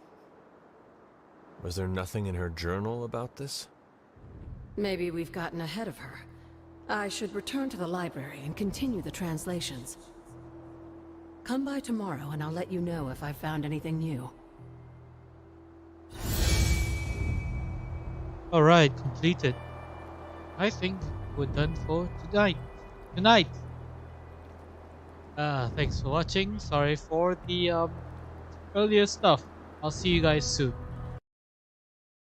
Was there nothing in her journal about this? Maybe we've gotten ahead of her. I should return to the library and continue the translations. Come by tomorrow and I'll let you know if I've found anything new. Alright, completed. I think we're done for tonight. Thanks for watching. Sorry for the earlier stuff. I'll see you guys soon.